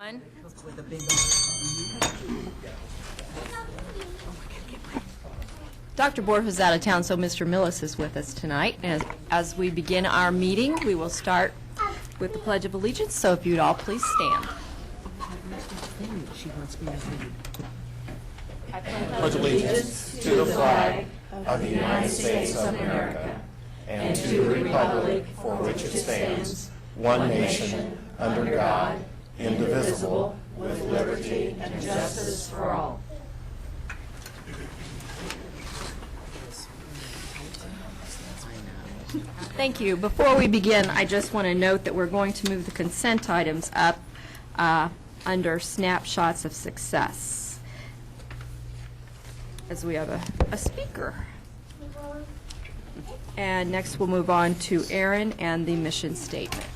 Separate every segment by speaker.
Speaker 1: One. Dr. Borf is out of town, so Mr. Millis is with us tonight. And as we begin our meeting, we will start with the Pledge of Allegiance. So if you'd all please stand. I
Speaker 2: pledge allegiance to the flag of the United States of America and to the republic for which it stands, one nation, under God, indivisible, with liberty and justice for all.
Speaker 1: Thank you. Before we begin, I just want to note that we're going to move the consent items up under snapshots of success, as we have a speaker. And next we'll move on to Aaron and the mission statement.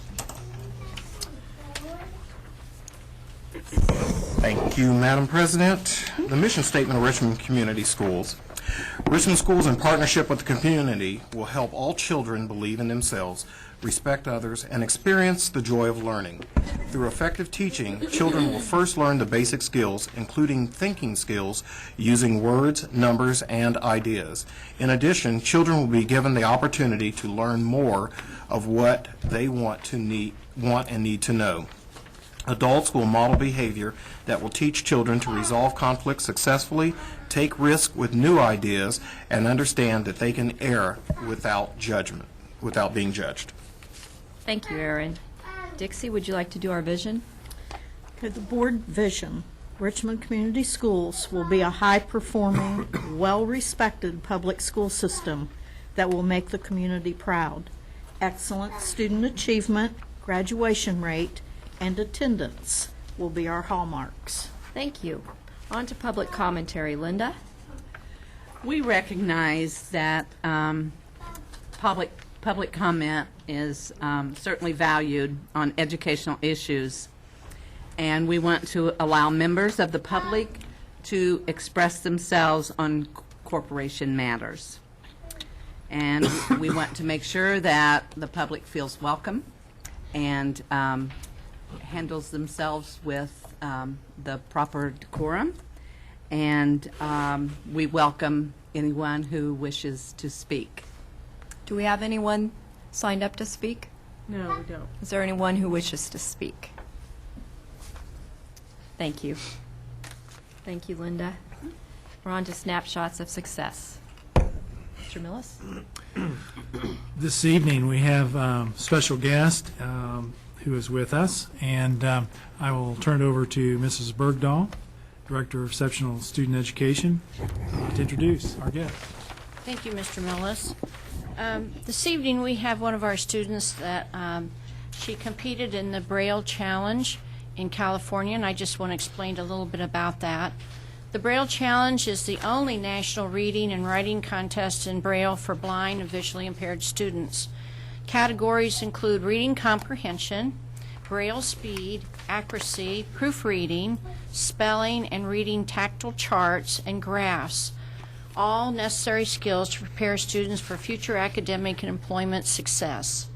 Speaker 2: Thank you, Madam President. The mission statement of Richmond Community Schools. Richmond Schools, in partnership with the community, will help all children believe in themselves, respect others, and experience the joy of learning. Through effective teaching, children will first learn the basic skills, including thinking skills, using words, numbers, and ideas. In addition, children will be given the opportunity to learn more of what they want and need to know. Adults will model behavior that will teach children to resolve conflicts successfully, take risks with new ideas, and understand that they can err without judgment, without being judged.
Speaker 1: Thank you, Aaron. Dixie, would you like to do our vision?
Speaker 3: Okay, the board vision. Richmond Community Schools will be a high-performing, well-respected public school system that will make the community proud. Excellent student achievement, graduation rate, and attendance will be our hallmarks.
Speaker 1: Thank you. On to public commentary. Linda?
Speaker 4: We recognize that public comment is certainly valued on educational issues, and we want to allow members of the public to express themselves on corporation matters. And we want to make sure that the public feels welcome and handles themselves with the proper decorum, and we welcome anyone who wishes to speak.
Speaker 1: Do we have anyone signed up to speak?
Speaker 4: No, we don't.
Speaker 1: Is there anyone who wishes to speak? Thank you. Thank you, Linda. We're on to snapshots of success. Mr. Millis?
Speaker 5: This evening we have a special guest who is with us, and I will turn it over to Mrs. Bergdahl, Director of Exceptional Student Education, to introduce our guest.
Speaker 6: Thank you, Mr. Millis. This evening we have one of our students that she competed in the Braille Challenge in California, and I just want to explain a little bit about that. The Braille Challenge is the only national reading and writing contest in Braille for blind and visually impaired students. Categories include reading comprehension, Braille speed, accuracy, proofreading, spelling, and reading tactile charts and graphs, all necessary skills to prepare students for future academic and employment success.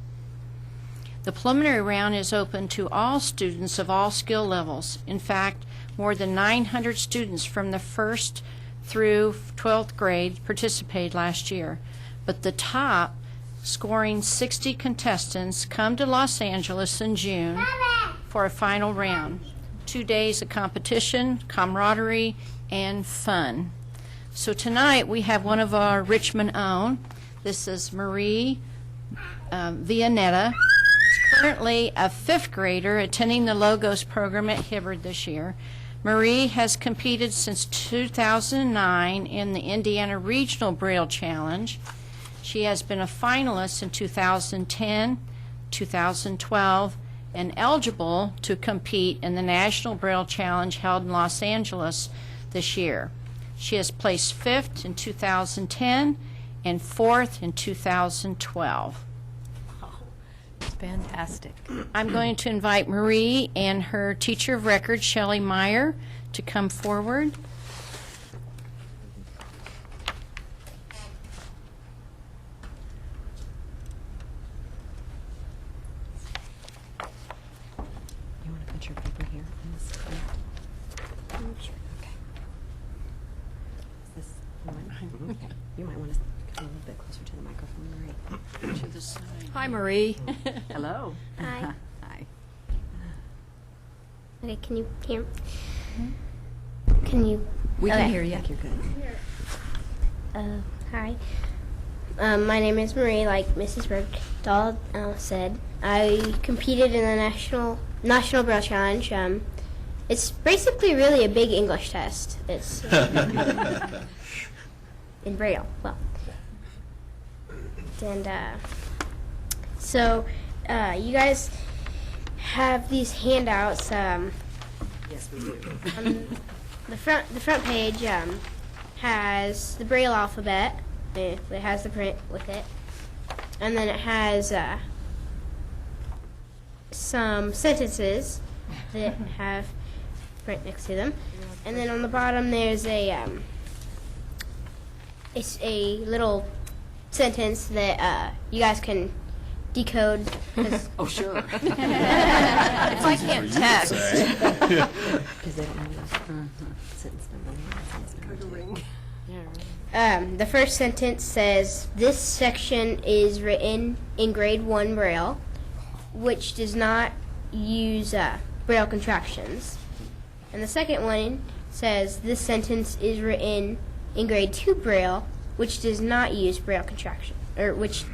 Speaker 6: The preliminary round is open to all students of all skill levels. In fact, more than 900 students from the 1st through 12th grade participated last year, but the top scoring 60 contestants come to Los Angeles in June for a final round. 2 days of competition, camaraderie, and fun. So tonight we have one of our Richmond own. This is Marie Vianetta. She's currently a 5th grader attending the Logos program at Hibbard this year. Marie has competed since 2009 in the Indiana Regional Braille Challenge. She has been a finalist in 2010, 2012, and eligible to compete in the National Braille Challenge held in Los Angeles this year. She has placed 5th in 2010 and 4th in 2012.
Speaker 1: It's fantastic.
Speaker 6: I'm going to invite Marie and her teacher of record, Shelley Meyer, to come forward.
Speaker 1: You want to put your paper here on the
Speaker 7: You might want to come a little bit closer to the microphone, Marie.
Speaker 6: To the side.
Speaker 1: Hi, Marie.
Speaker 4: Hello.
Speaker 8: Hi.
Speaker 4: Hi.
Speaker 8: Okay, can you hear? Can you?
Speaker 1: We
Speaker 8: okay.
Speaker 1: can hear you.
Speaker 7: You're good.
Speaker 8: Hi. My name is Marie, like Mrs. Bergdahl said. I competed in the National Braille Challenge. It's basically really a big English test. It's in Braille. Well, and so you guys have these handouts.
Speaker 7: Yes, we do.
Speaker 8: The front page has the Braille alphabet. It has the print with it, and then it has some sentences that have print next to them, and then on the bottom there's it's a little sentence that you guys can decode.
Speaker 7: Oh, sure.
Speaker 1: If I can't text.
Speaker 7: Because they don't know the sentence number.
Speaker 8: The first sentence says, "This section is written in grade 1 Braille, which does not use Braille contractions." And the second one says, "This sentence is written in grade 2 Braille, which does not use Braille contraction, or which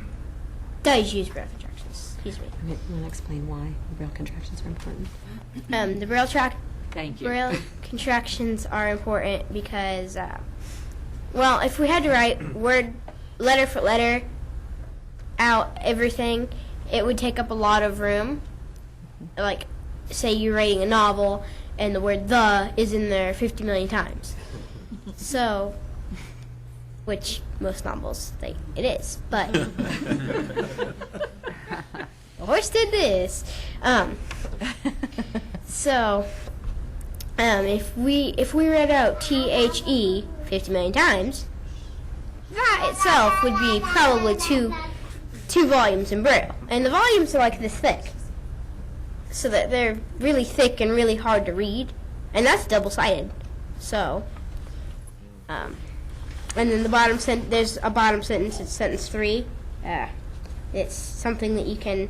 Speaker 8: does use Braille contractions." Excuse me.
Speaker 7: You want to explain why Braille contractions are important?
Speaker 8: The Braille
Speaker 4: Thank you.
Speaker 8: Braille contractions are important because, well, if we had to write letter for letter out everything, it would take up a lot of room. Like, say you're writing a novel and the word "the" is in there 50 million times. So, which most novels think it is, but the horse did this. So, if we read out "THE" 50 million times, that itself would be probably two volumes in Braille, and the volumes are like this thick, so that they're really thick and really hard to read, and that's double-sided. So, and then the bottom there's a bottom sentence. It's sentence 3. It's something that you can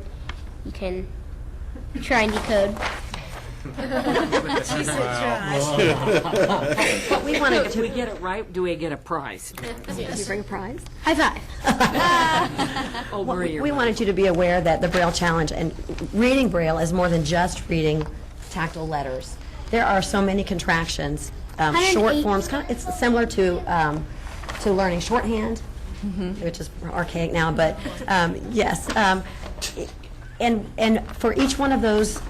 Speaker 8: try and decode.
Speaker 7: We want to. If we get it right, do we get a prize? Do you bring a prize?
Speaker 8: High five.
Speaker 7: Oh, we wanted you to be aware that the Braille Challenge and reading Braille is more than just reading tactile letters. There are so many contractions, short forms. It's similar to learning shorthand, which is archaic now. But yes, and for each one of those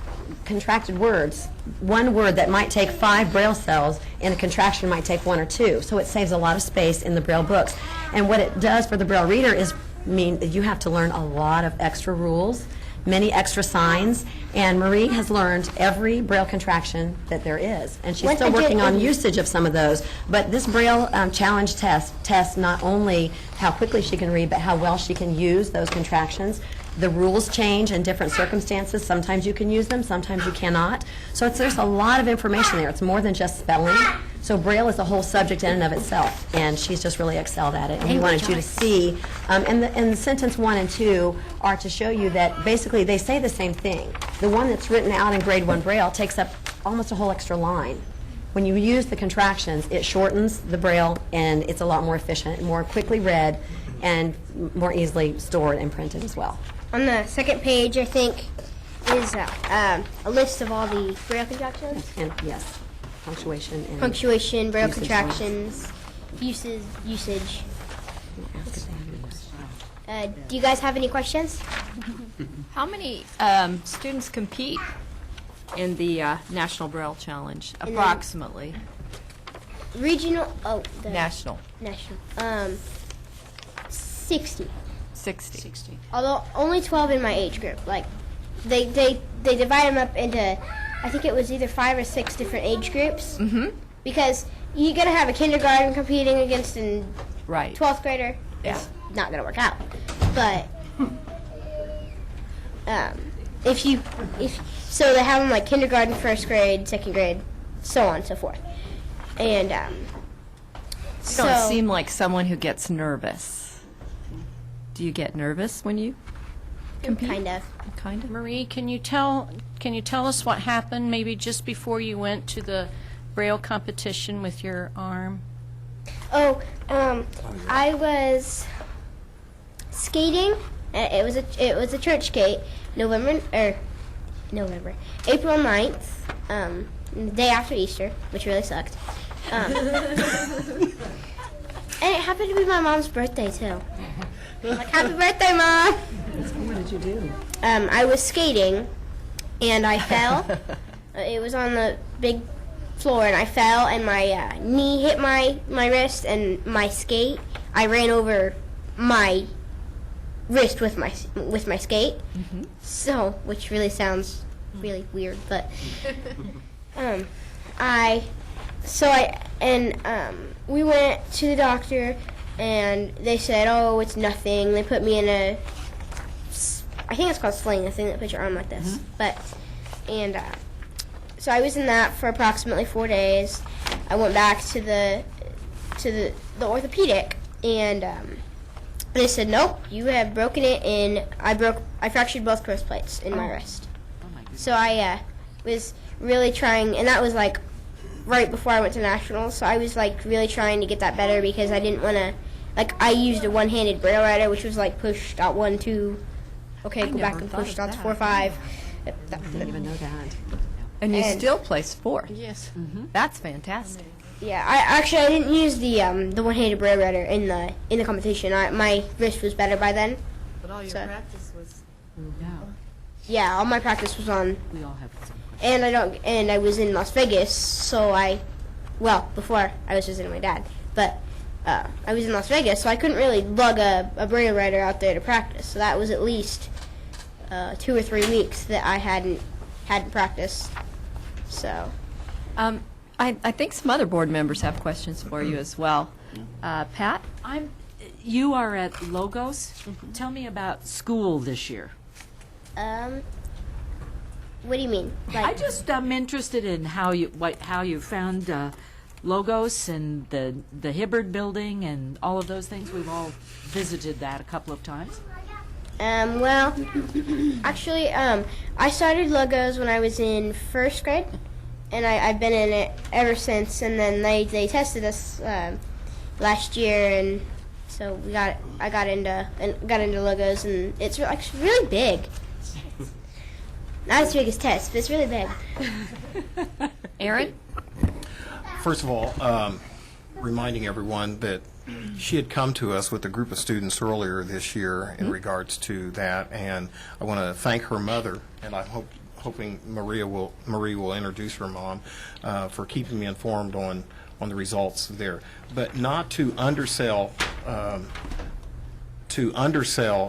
Speaker 7: contracted words, one word that might take 5 Braille cells and a contraction might take 1 or 2. So it saves a lot of space in the Braille books. And what it does for the Braille reader is mean that you have to learn a lot of extra rules, many extra signs, and Marie has learned every Braille contraction that there is. And she's still working on usage of some of those. But this Braille Challenge tests not only how quickly she can read, but how well she can use those contractions. The rules change in different circumstances. Sometimes you can use them, sometimes you cannot. So there's a lot of information there. It's more than just spelling. So Braille is a whole subject in and of itself, and she's just really excelled at it. And we wanted you to see, and the sentence 1 and 2 are to show you that basically they say the same thing. The one that's written out in grade 1 Braille takes up almost a whole extra line. When you use the contractions, it shortens the Braille, and it's a lot more efficient, more quickly read, and more easily stored and printed as well.
Speaker 8: On the second page, I think, is a list of all the Braille contractions.
Speaker 7: And yes, punctuation and
Speaker 8: Punctuation, Braille
Speaker 7: usage
Speaker 8: contractions, usage. Do you guys have any questions?
Speaker 1: How many students compete in the National Braille Challenge, approximately?
Speaker 8: Regional,
Speaker 1: National.
Speaker 8: 60.
Speaker 1: 60.
Speaker 8: Although only 12 in my age group. Like, they divide them up into, I think it was either 5 or 6 different age groups.
Speaker 1: Mm-hmm.
Speaker 8: Because you're going to have a kindergarten competing against a
Speaker 1: Right.
Speaker 8: 12th grader.
Speaker 1: Yeah.
Speaker 8: It's not going to work out. But so they have them like kindergarten, first grade, second grade, so on and so forth. And
Speaker 1: You don't seem like someone who gets nervous. Do you get nervous when you compete?
Speaker 8: Kind of.
Speaker 1: Kind of.
Speaker 6: Marie, can you tell us what happened maybe just before you went to the Braille competition with your arm?
Speaker 8: Oh, I was skating. It was a church skate, April 9th, the day after Easter, which really sucked. And it happened to be my mom's birthday too. Like, happy birthday, Mom!
Speaker 7: What did you do?
Speaker 8: I was skating, and I fell. It was on the big floor, and I fell, and my knee hit my wrist, and my skate. I ran over my wrist with my skate. Mm-hmm. So, which really sounds really weird, but we went to the doctor, and they said, "Oh, it's nothing." They put me in I think it's called sling, the thing that puts your arm like this. Mm-hmm. So I was in that for approximately 4 days. I went back to the orthopedic, and they said, "Nope, you have broken it in." I fractured both growth plates in my wrist. Oh my goodness. So I was really trying, and that was like right before I went to nationals. So I was like really trying to get that better because I didn't want to. Like, I used a one-handed braille writer, which was like push dot 1 2. Okay, go back and push dots 4 5.
Speaker 7: I didn't even know that.
Speaker 1: And you still placed fourth.
Speaker 6: Yes.
Speaker 1: Mm-hmm. That's fantastic.
Speaker 8: Yeah, I didn't use the one-handed braille writer in the competition. My wrist was better by then.
Speaker 9: But all your practice was.
Speaker 8: Yeah, all my practice was on.
Speaker 9: We all have the same question.
Speaker 8: And I was in Las Vegas, so before I was visiting my dad, but I was in Las Vegas, so I couldn't really lug a braille writer out there to practice. So that was at least 2 or 3 weeks that I hadn't practiced. So.
Speaker 1: I think some other board members have questions for you as well. Pat?
Speaker 9: You are at Logos. Mm-hmm. Tell me about school this year.
Speaker 8: What do you mean?
Speaker 9: I'm interested in how you found Logos and the Hibbard building and all of those things. We've all visited that a couple of times.
Speaker 8: Well, actually, I started Logos when I was in 1st grade, and I've been in it ever since. And then they tested us last year, and so I got into Logos, and it's really big. Not as big as tests, but it's really big.
Speaker 1: Aaron?
Speaker 2: First of all, reminding everyone that she had come to us with a group of students earlier this year in regards to that, and I want to thank her mother, and I'm hoping Marie will introduce her mom, for keeping me informed on the results there. But not to undersell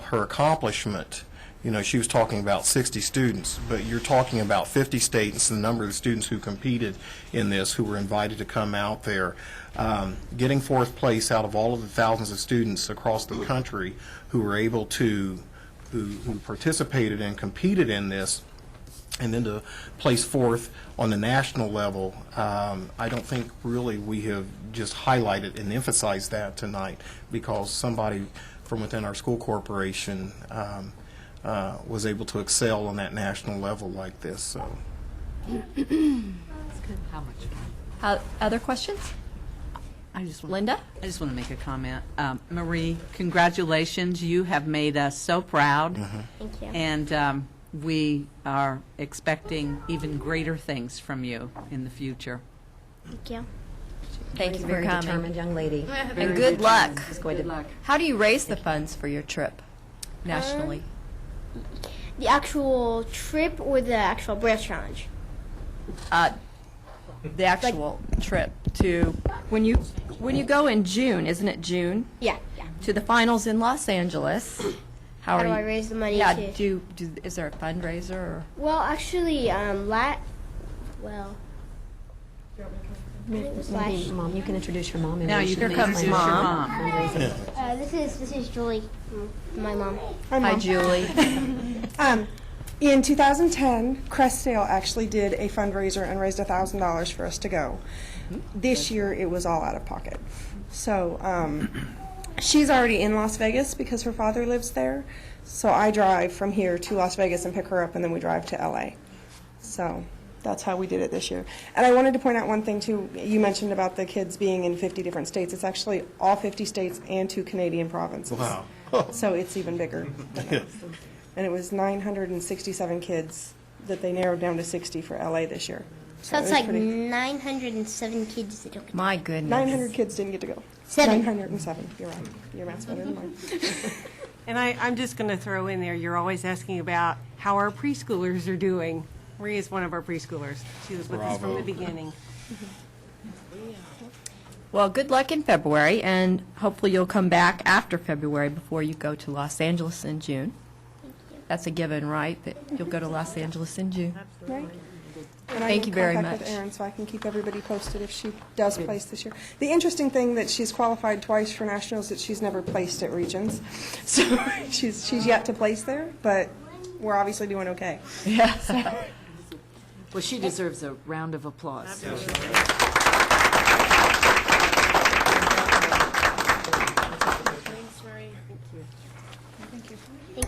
Speaker 2: her accomplishment. You know, she was talking about 60 students, but you're talking about 50 states, the number of students who competed in this, who were invited to come out there. Getting 4th place out of all of the thousands of students across the country who were able to, who participated and competed in this, and then to place 4th on the national level, I don't think really we have just highlighted and emphasized that tonight, because somebody from within our school corporation was able to excel on that national level like this. So.
Speaker 9: That's good. How much fun.
Speaker 1: Other questions? Linda?
Speaker 4: I just want to make a comment. Marie, congratulations. You have made us so proud.
Speaker 2: Mm-hmm.
Speaker 8: Thank you.
Speaker 4: And we are expecting even greater things from you in the future.
Speaker 8: Thank you.
Speaker 1: Thank you for
Speaker 7: Very
Speaker 1: coming.
Speaker 7: determined young lady.
Speaker 1: And good luck.
Speaker 7: Just going to
Speaker 1: How do you raise the funds for your trip nationally?
Speaker 8: The actual trip or the actual Braille Challenge?
Speaker 1: The actual trip to when you go in June, isn't it June?
Speaker 8: Yeah.
Speaker 1: To the finals in Los Angeles.
Speaker 8: How
Speaker 1: are
Speaker 8: do
Speaker 1: you,
Speaker 8: I raise the money?
Speaker 1: Yeah.
Speaker 8: to?
Speaker 1: Is there a fundraiser? Or?
Speaker 8: Well, actually,
Speaker 7: Mom, you can introduce your mom.
Speaker 4: Now you can introduce your mom.
Speaker 8: This is Julie, my mom.
Speaker 1: Hi, Julie.
Speaker 10: In 2010, Crestdale actually did a fundraiser and raised $1,000 for us to go. This year, it was all out of pocket. So she's already in Las Vegas because her father lives there. So I drive from here to Las Vegas and pick her up, and then we drive to LA. So that's how we did it this year. And I wanted to point out one thing, too. You mentioned about the kids being in 50 different states. It's actually all 50 states and 2 Canadian provinces.
Speaker 2: Wow.
Speaker 10: So it's even bigger than that. And it was 967 kids that they narrowed down to 60 for LA this year.
Speaker 8: So it's
Speaker 10: it was
Speaker 8: like
Speaker 10: pretty-
Speaker 8: 907 kids that don't.
Speaker 1: My goodness.
Speaker 10: 900 kids didn't get to go. 907. You're right. Your math's better than mine.
Speaker 11: And I'm just going to throw in there, you're always asking about how our preschoolers are doing. Marie is one of our preschoolers. She was with us from the beginning.
Speaker 1: Well, good luck in February, and hopefully you'll come back after February before you go to Los Angeles in June. That's a given, right, that you'll go to Los Angeles in June?
Speaker 10: Right? And I'm
Speaker 1: Thank
Speaker 10: in
Speaker 1: you very
Speaker 10: contact
Speaker 1: much.
Speaker 10: with Erin, so I can keep everybody posted if she does place this year. The interesting thing that she's qualified twice for nationals that she's never placed at regions, so she's yet to place there, but we're obviously doing okay.
Speaker 1: Yeah.
Speaker 9: Well, she deserves a round of applause.
Speaker 8: Thank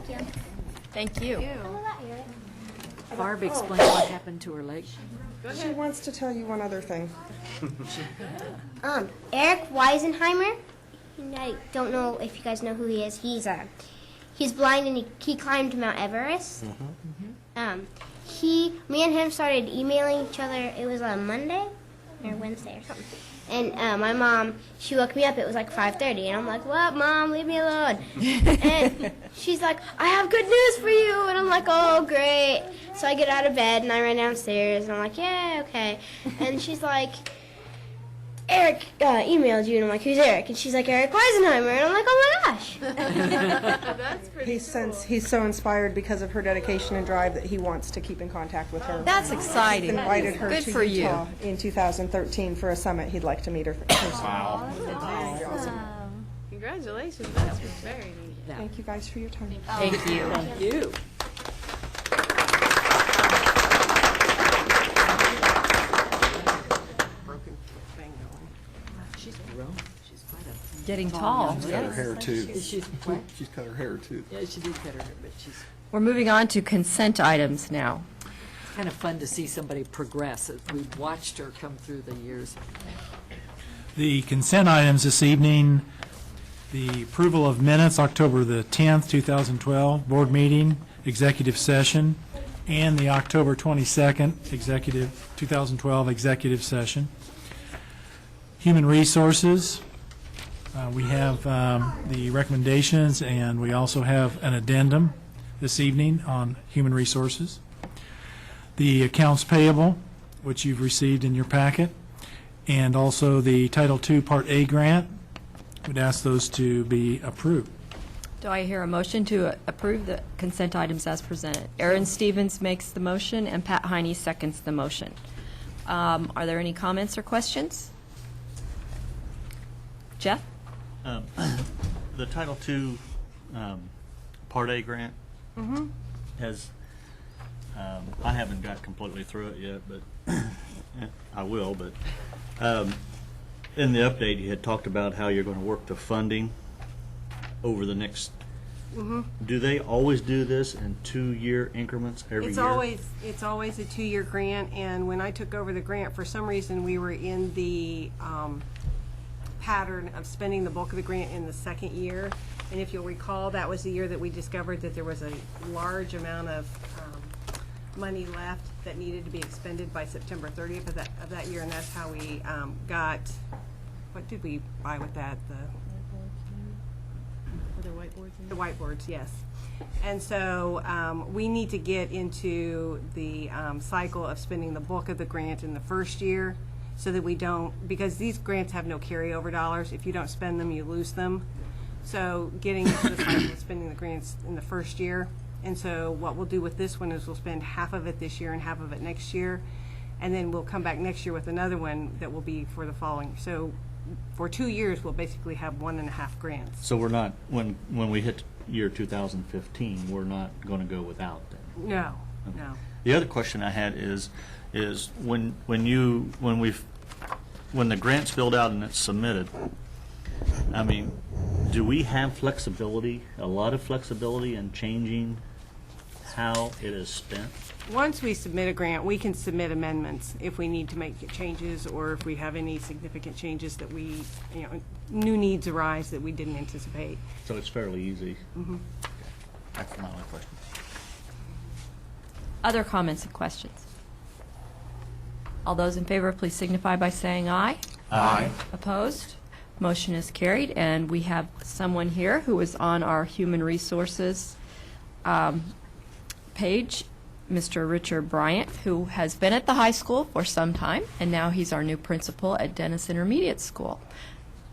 Speaker 8: you.
Speaker 1: Thank you.
Speaker 9: Barb, explain what happened to her leg.
Speaker 10: She wants to tell you one other thing.
Speaker 8: Eric Weisenheimer. I don't know if you guys know who he is. He's blind and he climbed Mount Everest. Me and him started emailing each other. It was on Monday or Wednesday or something. And my mom, she woke me up. It was like 5:30, and I'm like, "What, Mom? Leave me alone." And she's like, "I have good news for you." And I'm like, "Oh, great!" So I get out of bed and I run downstairs, and I'm like, "Yeah, okay." And she's like, "Eric emailed you," and I'm like, "Who's Eric?" And she's like, "Eric Weisenheimer," and I'm like, "Oh my gosh!"
Speaker 10: He's so inspired because of her dedication and drive that he wants to keep in contact with her.
Speaker 1: That's exciting.
Speaker 10: Invited her
Speaker 1: Good
Speaker 10: to
Speaker 1: for you.
Speaker 10: Utah in 2013 for a summit. He'd like to meet her personally.
Speaker 2: Wow.
Speaker 11: Congratulations, that's very neat.
Speaker 10: Thank you guys for your time.
Speaker 1: Thank you.
Speaker 9: Thank you.
Speaker 11: Broken thing going.
Speaker 9: She's grown. She's quite a...
Speaker 1: Getting tall.
Speaker 2: Cut her hair, too.
Speaker 9: She's what?
Speaker 2: She's cut her hair, too.
Speaker 9: Yeah, she did cut her hair, but she's
Speaker 1: We're moving on to consent items now.
Speaker 9: kind of fun to see somebody progress. We've watched her come through the years.
Speaker 5: The consent items this evening, the approval of minutes, October the 10th, 2012, board meeting, executive session, and the October 22nd, 2012 executive session. Human Resources, we have the recommendations, and we also have an addendum this evening on Human Resources. The accounts payable, which you've received in your packet, and also the Title II Part A grant. Would ask those to be approved.
Speaker 1: Do I hear a motion to approve the consent items as presented? Aaron Stevens makes the motion, and Pat Heine seconds the motion. Are there any comments or questions? Jeff?
Speaker 12: The Title II Part A grant has, I haven't got completely through it yet, but I will, but in the update, you had talked about how you're going to work the funding over the next, do they always do this in 2-year increments every
Speaker 11: It's
Speaker 12: year?
Speaker 11: always a 2-year grant, and when I took over the grant, for some reason, we were in the pattern of spending the bulk of the grant in the second year. And if you'll recall, that was the year that we discovered that there was a large amount of money left that needed to be expended by September 30th of that year, and that's how we got, what did we buy with that? The whiteboards, yes. And so we need to get into the cycle of spending the bulk of the grant in the first year so that we don't, because these grants have no carryover dollars. If you don't spend them, you lose them. So getting into the cycle of spending the grants in the first year. And so what we'll do with this one is we'll spend half of it this year and half of it next year. And then we'll come back next year with another one that will be for the following. So for 2 years, we'll basically have 1.5 grants.
Speaker 12: So we're not, when we hit year 2015, we're not going to go without then?
Speaker 11: No, no.
Speaker 12: The other question I had is when the grant's filled out and it's submitted, I mean, do we have flexibility, a lot of flexibility in changing how it is spent?
Speaker 11: Once we submit a grant, we can submit amendments if we need to make changes or if we have any significant changes that we, new needs arise that we didn't anticipate.
Speaker 12: So it's fairly easy. That's my only question.
Speaker 1: Other comments and questions? All those in favor, please signify by saying aye.
Speaker 2: Aye.
Speaker 1: Opposed? Motion is carried, and we have someone here who is on our Human Resources page, Mr. Richard Bryant, who has been at the high school for some time, and now he's our new principal at Dennis Intermediate School.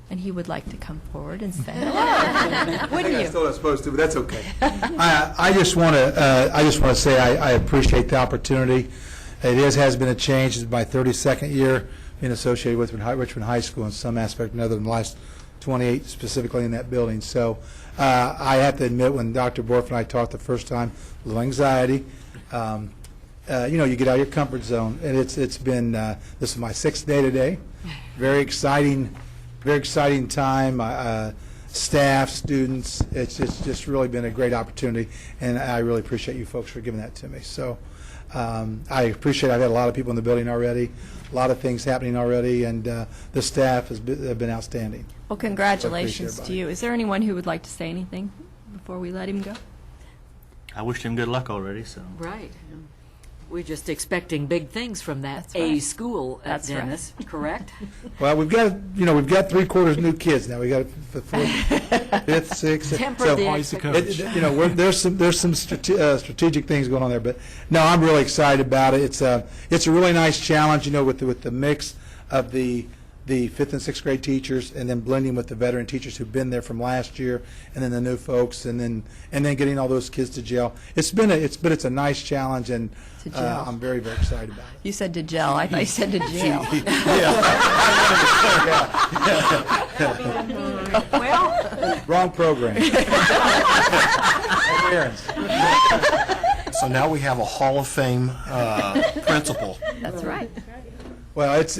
Speaker 1: And he would like to come forward and say hello. Wouldn't you?
Speaker 13: I thought I was supposed to, but that's okay. I just want to say I appreciate the opportunity. It has been a change. It's my 32nd year being associated with Richmond High School in some aspect or another, in the last 28 specifically in that building. So I have to admit, when Dr. Borf and I talked the first time, a little anxiety. You get out of your comfort zone, and it's been this is my 6th day today. Very exciting time. Staff, students, it's just really been a great opportunity, and I really appreciate you folks for giving that to me. So I appreciate. I've had a lot of people in the building already, a lot of things happening already, and the staff have been outstanding.
Speaker 1: Well, congratulations to you. Is there anyone who would like to say anything before we let him go?
Speaker 12: I wished him good luck already, so.
Speaker 9: Right. We're just expecting big things from that
Speaker 1: That's right.
Speaker 9: school at
Speaker 1: That's right.
Speaker 9: Dennis, correct?
Speaker 13: Well, we've got 3/4 new kids now. We got the 4th, 5th, 6th.
Speaker 9: Temper the
Speaker 5: Twice the coach.
Speaker 13: There's some strategic things going on there, but no, I'm really excited about it. It's a really nice challenge, with the mix of the 5th and 6th grade teachers, and then blending with the veteran teachers who've been there from last year, and then the new folks, and then getting all those kids to gel. It's a nice challenge, and I'm very, very excited about it.
Speaker 1: You said to gel. I thought you said to jail.
Speaker 9: Well,
Speaker 13: Wrong program.
Speaker 2: So now we have a Hall of Fame principal.
Speaker 1: That's right.
Speaker 13: Well, it's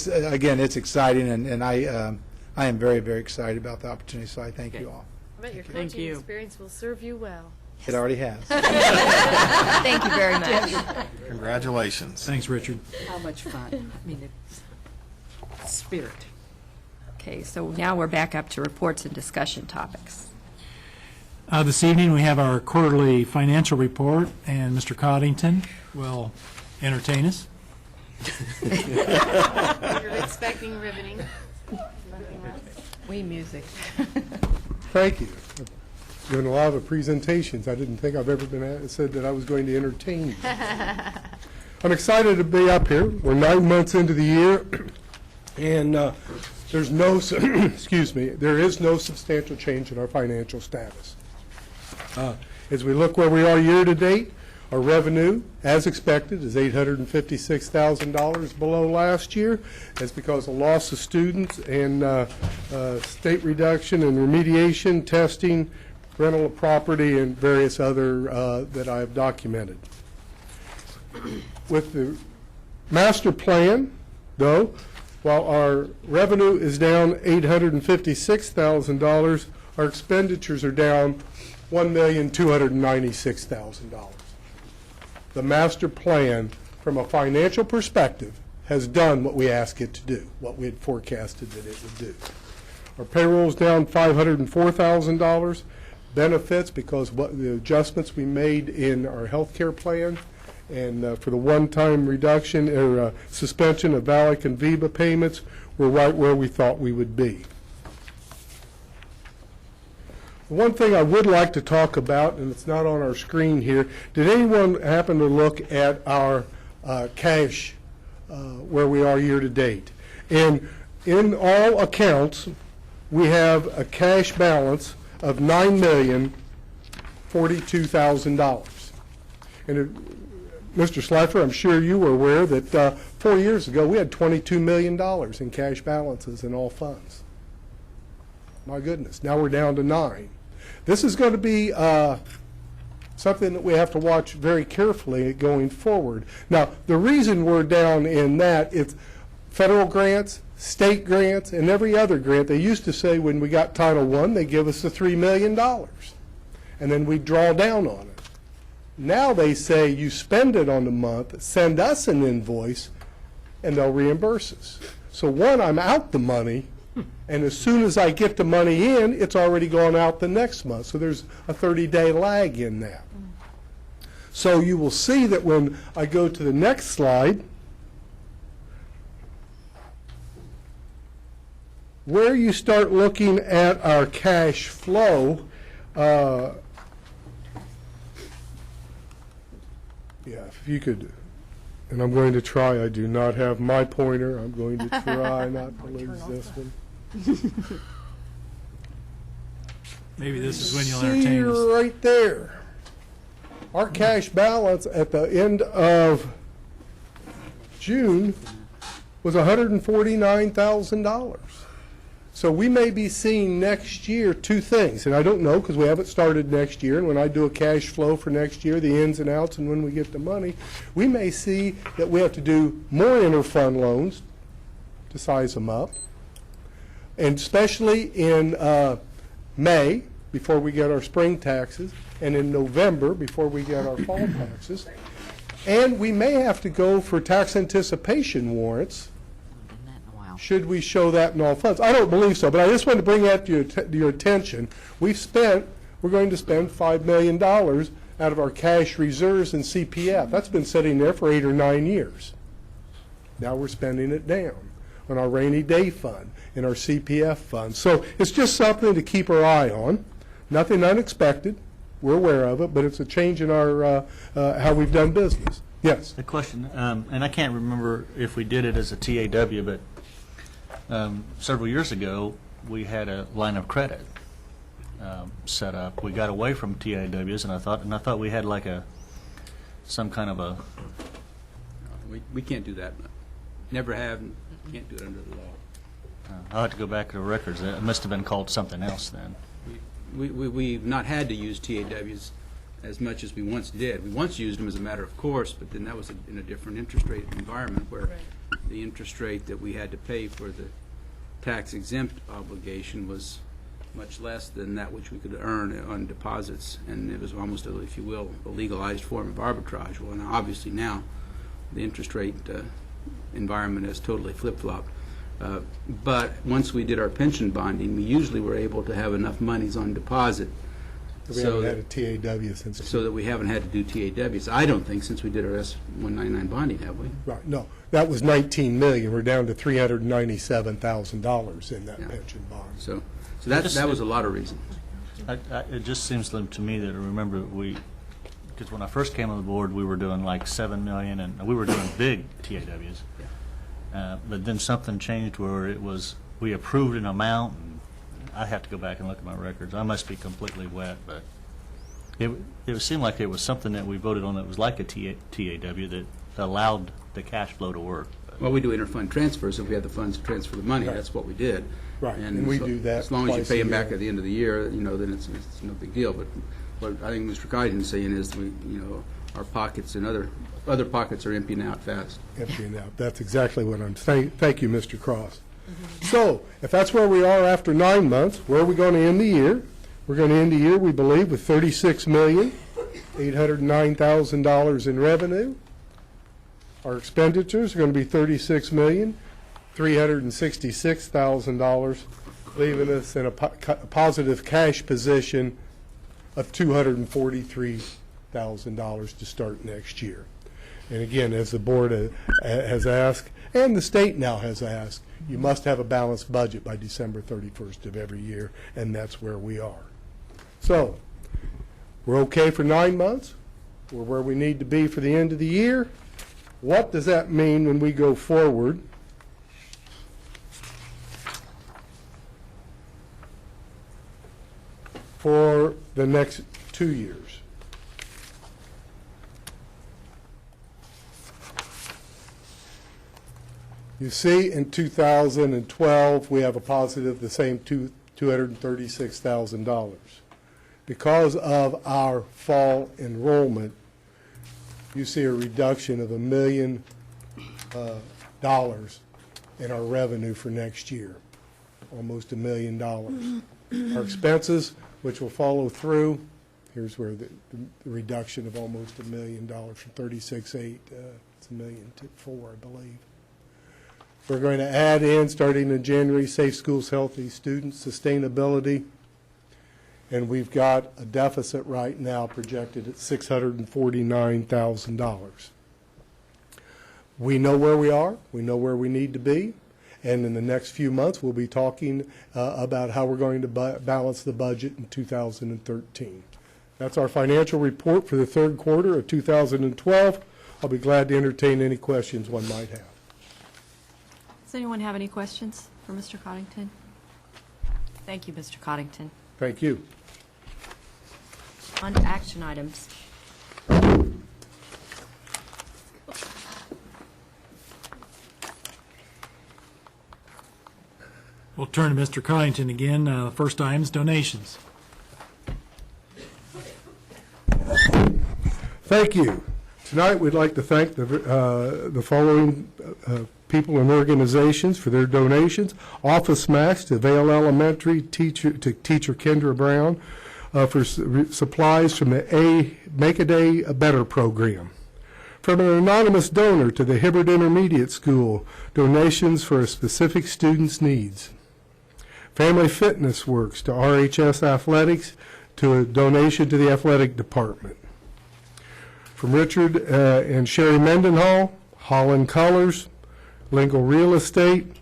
Speaker 13: again, it's exciting, and I am very, very excited about the opportunity. So I thank you all.
Speaker 14: I bet your coaching experience will serve you well.
Speaker 13: It already has.
Speaker 1: Thank you very much.
Speaker 2: Congratulations.
Speaker 5: Thanks, Richard.
Speaker 9: how much fun. I mean, it's spirit.
Speaker 1: Okay, so now we're back up to reports and discussion topics.
Speaker 5: This evening, we have our quarterly financial report, and Mr. Coddington will entertain us.
Speaker 14: You're expecting riveting.
Speaker 1: We music.
Speaker 15: Thank you. I've given a lot of presentations. I didn't think I've ever been said that I was going to entertain you. I'm excited to be up here. We're 9 months into the year, and there's no, there is no substantial change in our financial status. As we look where we are year to date, our revenue, as expected, is $856,000 below last year. That's because of loss of students and state reduction and remediation, testing, rental of property, and various other that I have documented. With the master plan, though, while our revenue is down $856,000, our expenditures are down $1,296,000. The master plan, from a financial perspective, has done what we asked it to do, what we had forecasted that it would do. Our payroll is down $504,000. Benefits, because what the adjustments we made in our health care plan, and for the one-time reduction or suspension of VALIC and VEBA payments, we're right where we thought we would be. One thing I would like to talk about, and it's not on our screen here, did anyone happen to look at our cash where we are year to date? And in all accounts, we have a cash balance of $9,042,000. And Mr. Slapper, I'm sure you were aware that 4 years ago we had $22 million in cash balances in all funds. My goodness, now we're down to 9. This is going to be something that we have to watch very carefully going forward. Now, the reason we're down in that is federal grants, state grants, and every other grant. They used to say when we got Title I, they give us the $3 million, and then we draw down on it. Now they say you spend it on the month, send us an invoice, and they'll reimburse us. So one, I'm out the money, and as soon as I get the money in, it's already gone out the next month. So there's a 30-day lag in that. So you will see that when I go to the next slide, where you start looking at our cash flow, yeah, if you could, and I'm going to try, I do not have my pointer, I'm going to try not to lose this one.
Speaker 5: Maybe this is when you'll
Speaker 15: See
Speaker 5: entertain us.
Speaker 15: right there. Our cash balance at the end of June was $149,000. So we may be seeing next year two things, and I don't know because we haven't started next year, and when I do a cash flow for next year, the ins and outs and when we get the money, we may see that we have to do more interfund loans to size them up, and especially in May, before we get our spring taxes, and in November, before we get our fall taxes. And we may have to go for tax anticipation warrants, should we show that in all funds. I don't believe so, but I just wanted to bring that to your attention. We're going to spend $5 million out of our cash reserves in CPF. That's been sitting there for 8 or 9 years. Now we're spending it down on our rainy day fund, in our CPF fund. So it's just something to keep our eye on. Nothing unexpected. We're aware of it, but it's a change in our how we've done business. Yes?
Speaker 12: The question, and I can't remember if we did it as a TAW, but several years ago, we had a line of credit set up. We got away from TAWs, and I thought we had like some kind of a.
Speaker 16: We can't do that. Never have, and can't do it under the law.
Speaker 12: I'll have to go back to the records. It must have been called something else then.
Speaker 16: We've not had to use TAWs as much as we once did. We once used them as a matter of course, but then that was in a different interest rate environment where the interest rate that we had to pay for the tax-exempt obligation was much less than that which we could earn on deposits, and it was almost, if you will, a legalized form of arbitrage. Well, now, obviously now the interest rate environment has totally flip-flopped. But once we did our pension bonding, we usually were able to have enough monies on deposit
Speaker 15: We haven't had a TAW since.
Speaker 16: so that we haven't had to do TAWs. I don't think since we did our S-199 bonding, have we?
Speaker 15: Right, no. That was $19 million. We're down to $397,000 in that pension bond.
Speaker 16: So that was a lot of reasons.
Speaker 12: It just seems to me that I remember because when I first came on the board, we were doing like $7 million, and we were doing big TAWs. But then something changed where we approved an amount, and I have to go back and look at my records. I must be completely wet, but it seemed like it was something that we voted on that was like a TAW that allowed the cash flow to work.
Speaker 16: Well, we do interfund transfers. If we have the funds to transfer the money, that's what we did.
Speaker 15: Right, and we do that
Speaker 16: as long as you
Speaker 15: twice
Speaker 16: pay
Speaker 15: a
Speaker 16: them back
Speaker 15: year.
Speaker 16: at the end of the year, then it's no big deal. But what I think Mr. Kaiden's saying is, our pockets and other pockets are emptying out fast.
Speaker 15: Emptying out. That's exactly what I'm saying. Thank you, Mr. Cross. So, if that's where we are after 9 months, where are we going to end the year? We're going to end the year, we believe, with $36,809,000 in revenue. Our expenditures are going to be $36,366,000, leaving us in a positive cash position of $243,000 to start next year. And again, as the board has asked, and the state now has asked, you must have a balanced budget by December 31st of every year, and that's where we are. So, we're okay for 9 months. We're where we need to be for the end of the year. What does that mean when we go forward? For the next 2 years. You see, in 2012, we have a positive, the same $236,000. Because of our fall enrollment, you see a reduction of $1 million in our revenue for next year, almost $1 million. Our expenses, which will follow through, here's where the reduction of almost $1 million from 36.8, it's $1.4 million, I believe. We're going to add in, starting in January, Safe Schools, Healthy Students, sustainability, and we've got a deficit right now projected at $649,000. We know where we are, we know where we need to be, and in the next few months, we'll be talking about how we're going to balance the budget in 2013. That's our financial report for the third quarter of 2012. I'll be glad to entertain any questions one might have.
Speaker 1: Does anyone have any questions for Mr. Coddington? Thank you, Mr. Coddington.
Speaker 15: Thank you.
Speaker 1: On to action items.
Speaker 5: We'll turn to Mr. Coddington again. The first item is donations.
Speaker 15: Thank you. Tonight, we'd like to thank the following people and organizations for their donations. Office Max to Vale Elementary, teacher Kendra Brown for supplies from the Make a Day a Better program. From an anonymous donor to the Hibbert Intermediate School, donations for a specific student's needs. Family Fitness Works to RHS Athletics to a donation to the athletic department. From Richard and Sherry Mendenhall, Holland Colors, Lingle Real Estate,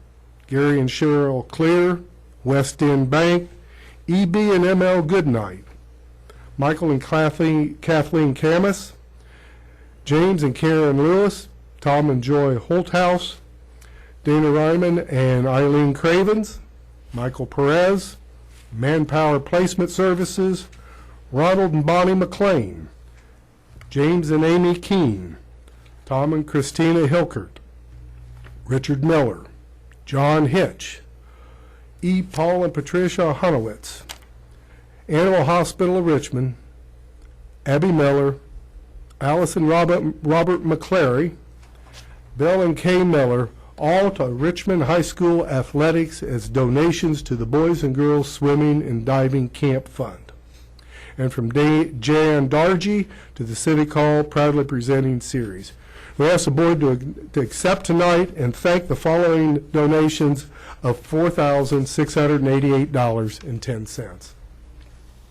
Speaker 15: Gary and Cheryl Clear, West End Bank, EB and ML Goodnight, Michael and Kathleen Camus, James and Karen Lewis, Tom and Joy Holthouse, Dana Ryman and Eileen Cravens, Michael Perez, Manpower Placement Services, Ronald and Bonnie McLean, James and Amy Keene, Tom and Christina Hilkert, Richard Miller, John Hitch, E. Paul and Patricia Hunowitz, Animal Hospital of Richmond, Abby Miller, Allison Robert McClary, Bill and Kay Miller, all to Richmond High School Athletics as donations to the Boys and Girls Swimming and Diving Camp Fund. And from Jan Dargy to the Civic Hall, proudly presenting series. We ask the board to accept tonight and thank the following donations of $4,688.10.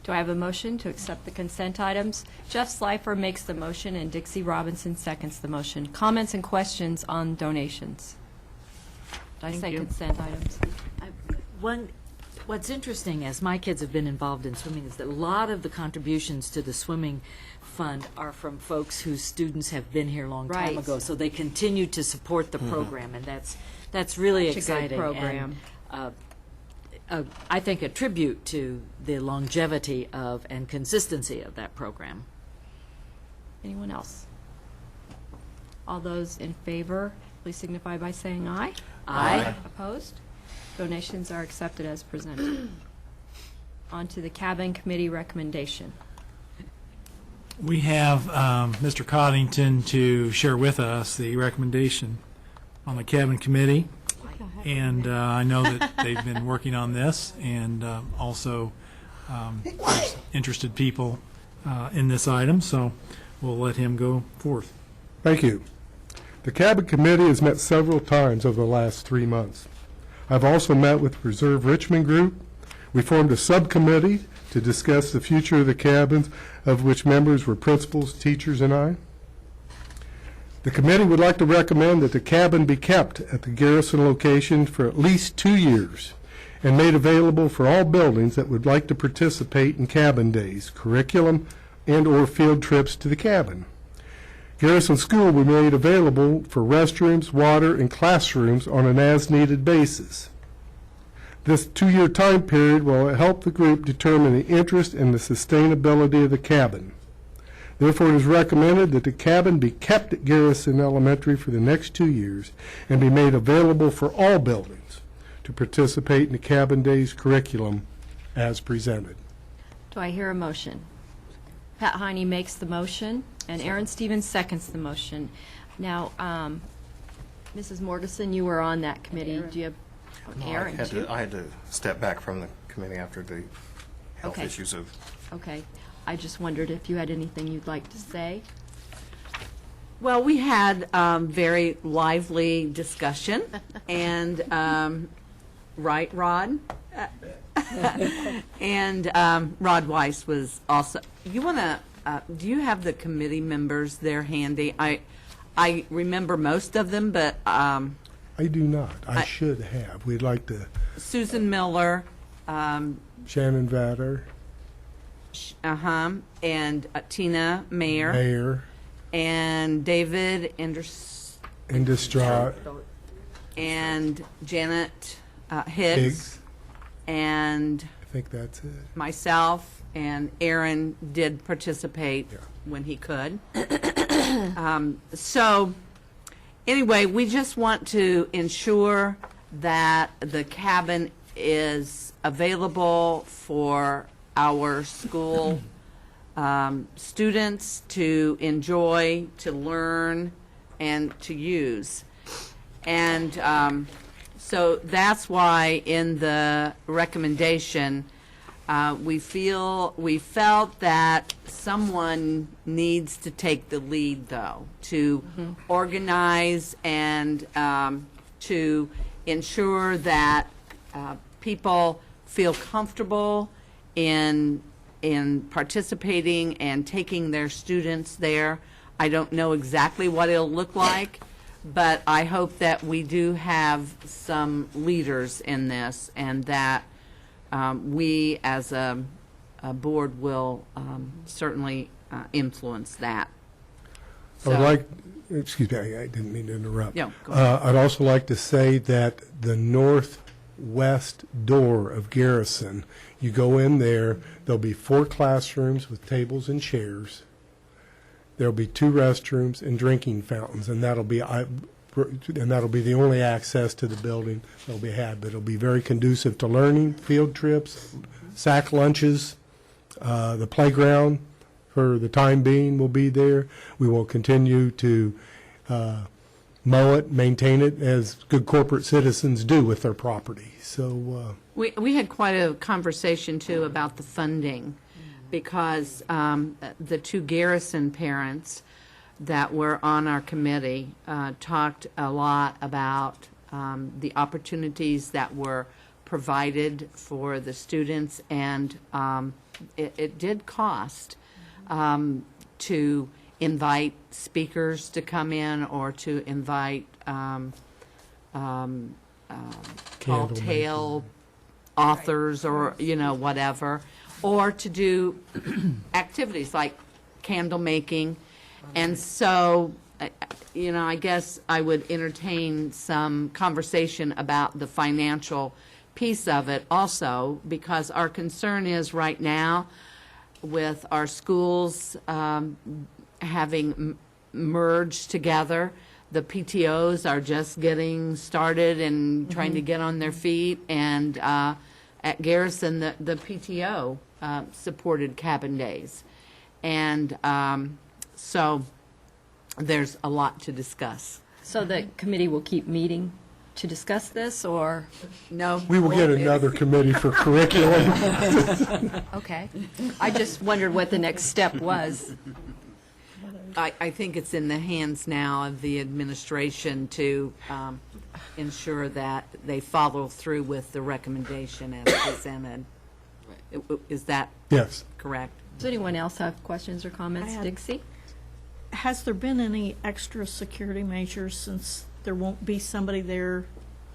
Speaker 1: Do I have a motion to accept the consent items? Jeff Slifer makes the motion and Dixie Robinson seconds the motion. Comments and questions on donations? Did I say consent items?
Speaker 9: What's interesting, as my kids have been involved in swimming, is that a lot of the contributions to the swimming fund are from folks whose students have been here a long time ago, so they continue to support the program, and that's really exciting.
Speaker 1: Such a good program.
Speaker 9: And, I think a tribute to the longevity of and consistency of that program.
Speaker 1: Anyone else? All those in favor, please signify by saying aye.
Speaker 9: Aye.
Speaker 1: Opposed? Donations are accepted as presented. On to the cabin committee recommendation.
Speaker 5: We have Mr. Coddington to share with us the recommendation on the cabin committee. And I know that they've been working on this, and also there's interested people in this item, so we'll let him go forth.
Speaker 15: Thank you. The Cabin Committee has met several times over the last 3 months. I've also met with Reserve Richmond Group. We formed a subcommittee to discuss the future of the cabins, of which members were principals, teachers, and I. The committee would like to recommend that the cabin be kept at the Garrison location for at least 2 years and made available for all buildings that would like to participate in cabin days, curriculum, and/or field trips to the cabin. Garrison School will be made available for restrooms, water, and classrooms on an as-needed basis. This 2-year time period will help the group determine the interest and the sustainability of the cabin. Therefore, it is recommended that the cabin be kept at Garrison Elementary for the next 2 years and be made available for all buildings to participate in the cabin days curriculum as presented.
Speaker 1: Do I hear a motion? Pat Heine makes the motion, and Aaron Stevens seconds the motion. Now, Mrs. Morgeson, you were on that committee. Do you have Aaron, too?
Speaker 2: I had to step back from the committee after the health
Speaker 1: Okay.
Speaker 2: issues of.
Speaker 1: Okay. I just wondered if you had anything you'd like to say.
Speaker 4: Well, we had very lively discussion, and, right, Rod? And Rod Weiss was also, you want to, do you have the committee members there handy? I remember most of them, but
Speaker 15: I do not. I should have. We'd like to,
Speaker 4: Susan Miller,
Speaker 15: Shannon Vatter,
Speaker 4: and Tina Mayer,
Speaker 15: Mayor,
Speaker 4: and David
Speaker 15: Indestrott,
Speaker 4: and Janet Higgs,
Speaker 15: Higgs.
Speaker 4: and
Speaker 15: I think that's it.
Speaker 4: myself, and Aaron did participate
Speaker 15: Yeah.
Speaker 4: when he could. So, anyway, we just want to ensure that the cabin is available for our school students to enjoy, to learn, and to use. And so that's why in the recommendation, we felt that someone needs to take the lead, though, to organize and to ensure that people feel comfortable in participating and taking their students there. I don't know exactly what it'll look like, but I hope that we do have some leaders in this, and that we as a board will certainly influence that.
Speaker 15: I would
Speaker 4: So-
Speaker 15: like, excuse me, I didn't mean to interrupt.
Speaker 4: No, go ahead.
Speaker 15: I'd also like to say that the northwest door of Garrison, you go in there, there'll be 4 classrooms with tables and chairs. There'll be 2 restrooms and drinking fountains, and that'll be the only access to the building that'll be had. But it'll be very conducive to learning, field trips, sack lunches. The playground, for the time being, will be there. We will continue to mow it, maintain it, as good corporate citizens do with their property. So,
Speaker 4: We had quite a conversation, too, about the funding, because the 2 Garrison parents that were on our committee talked a lot about the opportunities that were provided for the students, and it did cost to invite speakers to come in, or to invite tall tale authors, or whatever, or to do activities like candle making. And so I guess I would entertain some conversation about the financial piece of it also, because our concern is right now, with our schools having merged together, the PTOs are just getting started and trying to get on their feet, and at Garrison, the PTO supported cabin days. And so there's a lot to discuss.
Speaker 1: So the committee will keep meeting to discuss this, or?
Speaker 4: No.
Speaker 15: we will get another committee for curriculum.
Speaker 1: Okay. I just wondered what the next step was.
Speaker 4: I think it's in the hands now of the administration to ensure that they follow through with the recommendation as presented. Is that
Speaker 15: Yes.
Speaker 4: correct?
Speaker 1: Does anyone else have questions or comments? Dixie?
Speaker 3: Has there been any extra security measures, since there won't be somebody there,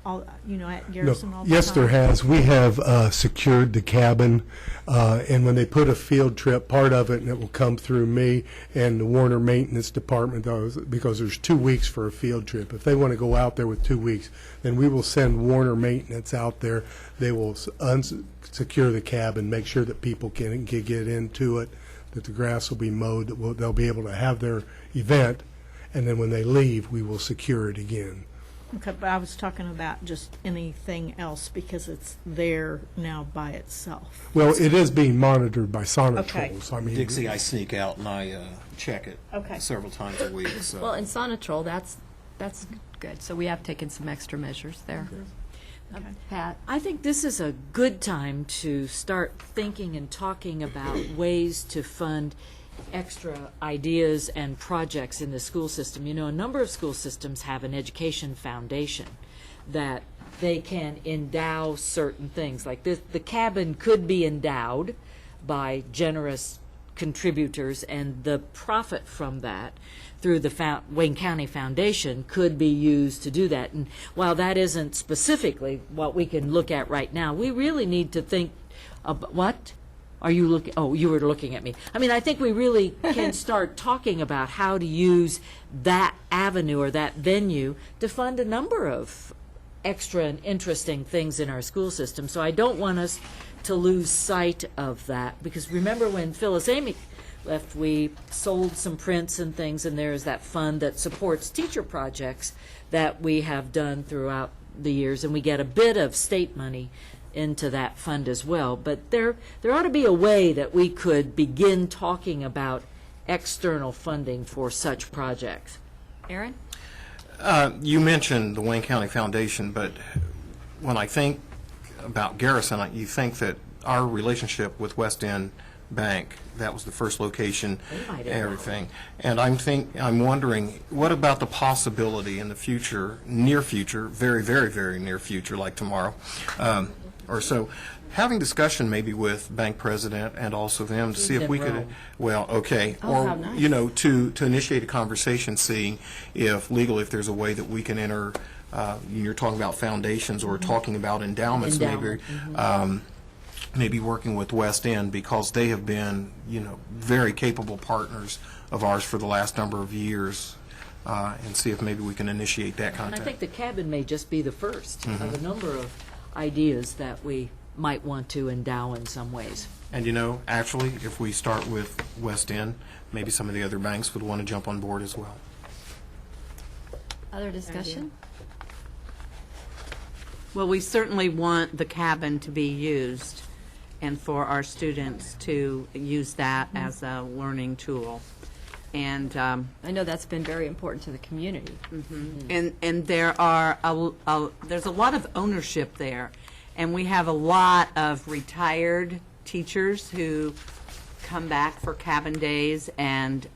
Speaker 3: at Garrison all the time?
Speaker 15: Yes, there has. We have secured the cabin, and when they put a field trip, part of it, and it will come through me and the Warner Maintenance Department, because there's 2 weeks for a field trip. If they want to go out there with 2 weeks, then we will send Warner Maintenance out there. They will secure the cabin, make sure that people can get into it, that the grass will be mowed, that they'll be able to have their event, and then when they leave, we will secure it again.
Speaker 3: Okay, but I was talking about just anything else, because it's there now by itself.
Speaker 15: Well, it is being monitored by
Speaker 3: Okay.
Speaker 15: Sonatrolls. I mean,
Speaker 2: Dixie, I sneak out and I check it
Speaker 3: Okay.
Speaker 2: several times a week. So.
Speaker 1: Well, in Sonatrol, that's Good. So we have taken some extra measures there. Pat?
Speaker 9: I think this is a good time to start thinking and talking about ways to fund extra ideas and projects in the school system. You know, a number of school systems have an education foundation that they can endow certain things. Like this, the cabin could be endowed by generous contributors, and the profit from that through the Wayne County Foundation could be used to do that. And while that isn't specifically what we can look at right now, we really need to think about what are you looking? Oh, you were looking at me. I mean, I think we really can start talking about how to use that avenue or that venue to fund a number of extra and interesting things in our school system. So I don't want us to lose sight of that, because remember when Phyllis Amy left, we sold some prints and things, and there's that fund that supports teacher projects that we have done throughout the years, and we get a bit of state money into that fund as well. But there ought to be a way that we could begin talking about external funding for such projects.
Speaker 1: Aaron?
Speaker 2: You mentioned the Wayne County Foundation, but when I think about Garrison, you think that our relationship with West End Bank, that was the first location, everything. And I'm wondering, what about the possibility in the future, near future, very, very, very near future, like tomorrow, or so, having discussion maybe with bank president and also them to see if we could, well, okay, or, you know, to initiate a conversation, seeing if legally, if there's a way that we can enter, you're talking about foundations or talking about endowments, maybe, maybe working with West End, because they have been, you know, very capable partners of ours for the last number of years, and see if maybe we can initiate that contact.
Speaker 9: And I think the cabin may just be the first of a number of ideas that we might want to endow in some ways.
Speaker 2: And you know, actually, if we start with West End, maybe some of the other banks would want to jump on board as well.
Speaker 1: Other discussion?
Speaker 4: Well, we certainly want the cabin to be used and for our students to use that as a learning tool. And
Speaker 1: I know that's been very important to the community.
Speaker 4: and there are there's a lot of ownership there, and we have a lot of retired teachers who come back for cabin days and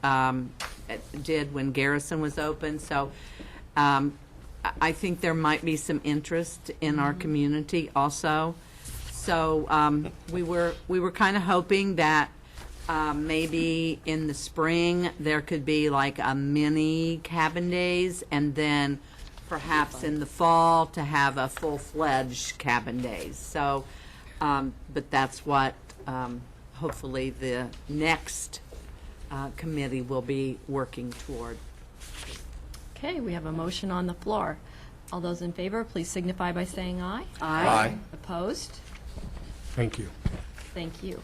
Speaker 4: did when Garrison was open. So I think there might be some interest in our community also. So we were kind of hoping that maybe in the spring there could be like a mini cabin days, and then perhaps in the fall to have a full-fledged cabin days. So, but that's what hopefully the next committee will be working toward.
Speaker 1: Okay, we have a motion on the floor. All those in favor, please signify by saying aye.
Speaker 2: Aye.
Speaker 1: Opposed?
Speaker 15: Thank you.
Speaker 1: Thank you.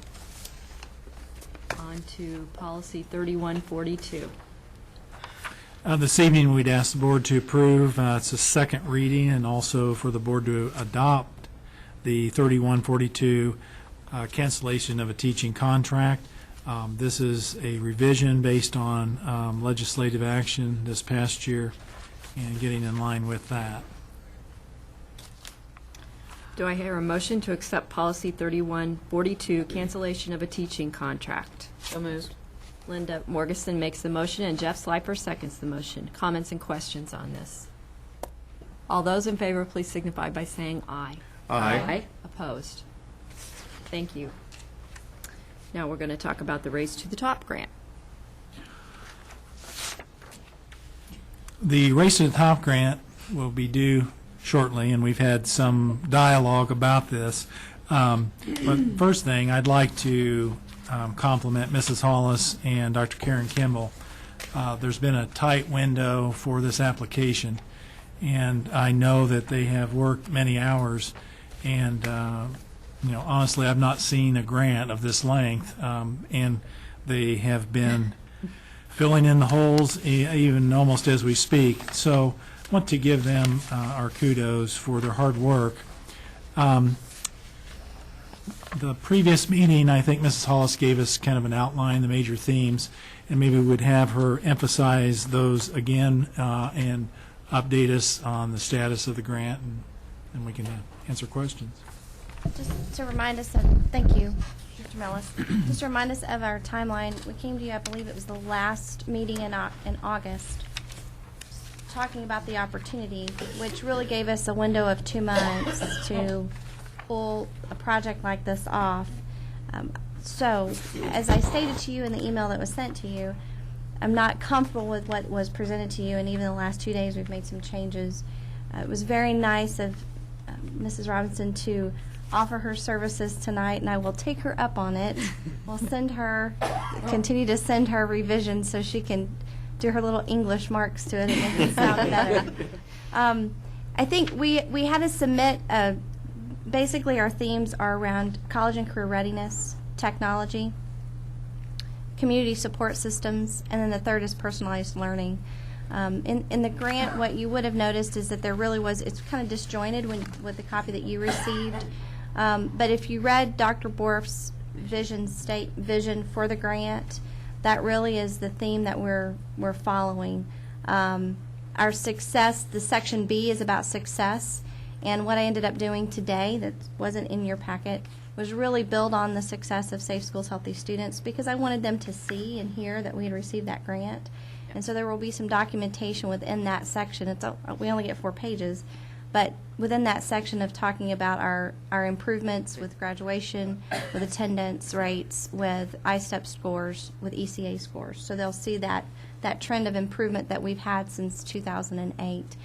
Speaker 1: On to policy 3142.
Speaker 5: This evening, we'd ask the board to approve, it's a second reading, and also for the board to adopt the 3142 cancellation of a teaching contract. This is a revision based on legislative action this past year and getting in line with that.
Speaker 1: Do I hear a motion to accept policy 3142, cancellation of a teaching contract?
Speaker 4: So moved.
Speaker 1: Linda Morgeson makes the motion, and Jeff Slifer seconds the motion. Comments and questions on this? All those in favor, please signify by saying aye.
Speaker 2: Aye.
Speaker 1: Opposed? Thank you. Now we're going to talk about the Race to the Top grant.
Speaker 5: The Race to the Top grant will be due shortly, and we've had some dialogue about this. But first thing, I'd like to compliment Mrs. Hollis and Dr. Karen Kimball. There's been a tight window for this application, and I know that they have worked many hours, and you know, honestly, I've not seen a grant of this length, and they have been filling in the holes even almost as we speak. So I want to give them our kudos for their hard work. The previous meeting, I think Mrs. Hollis gave us kind of an outline, the major themes, and maybe we would have her emphasize those again and update us on the status of the grant, and we can answer questions.
Speaker 17: Just to remind us of, thank you, Mr. Mellis. Just to remind us of our timeline, we came to you, I believe it was the last meeting in August, talking about the opportunity, which really gave us a window of 2 months to pull a project like this off. So, as I stated to you in the email that was sent to you, I'm not comfortable with what was presented to you, and even the last 2 days we've made some changes. It was very nice of Mrs. Robinson to offer her services tonight, and I will take her up on it. We'll continue to send her revisions so she can do her little English marks to it and make it sound better. I think we had to submit, basically our themes are around college and career readiness, technology, community support systems, and then the third is personalized learning. In the grant, what you would have noticed is that there really was, it's kind of disjointed with the copy that you received. But if you read Dr. Borf's vision for the grant, that really is the theme that we're following. Our success, the section B is about success, and what I ended up doing today that wasn't in your packet was really build on the success of Safe Schools, Healthy Students, because I wanted them to see and hear that we had received that grant. And so there will be some documentation within that section. We only get 4 pages, but within that section of talking about our improvements with graduation, with attendance rates, with ISTEP scores, with ECA scores. So they'll see that trend of improvement that we've had since 2008.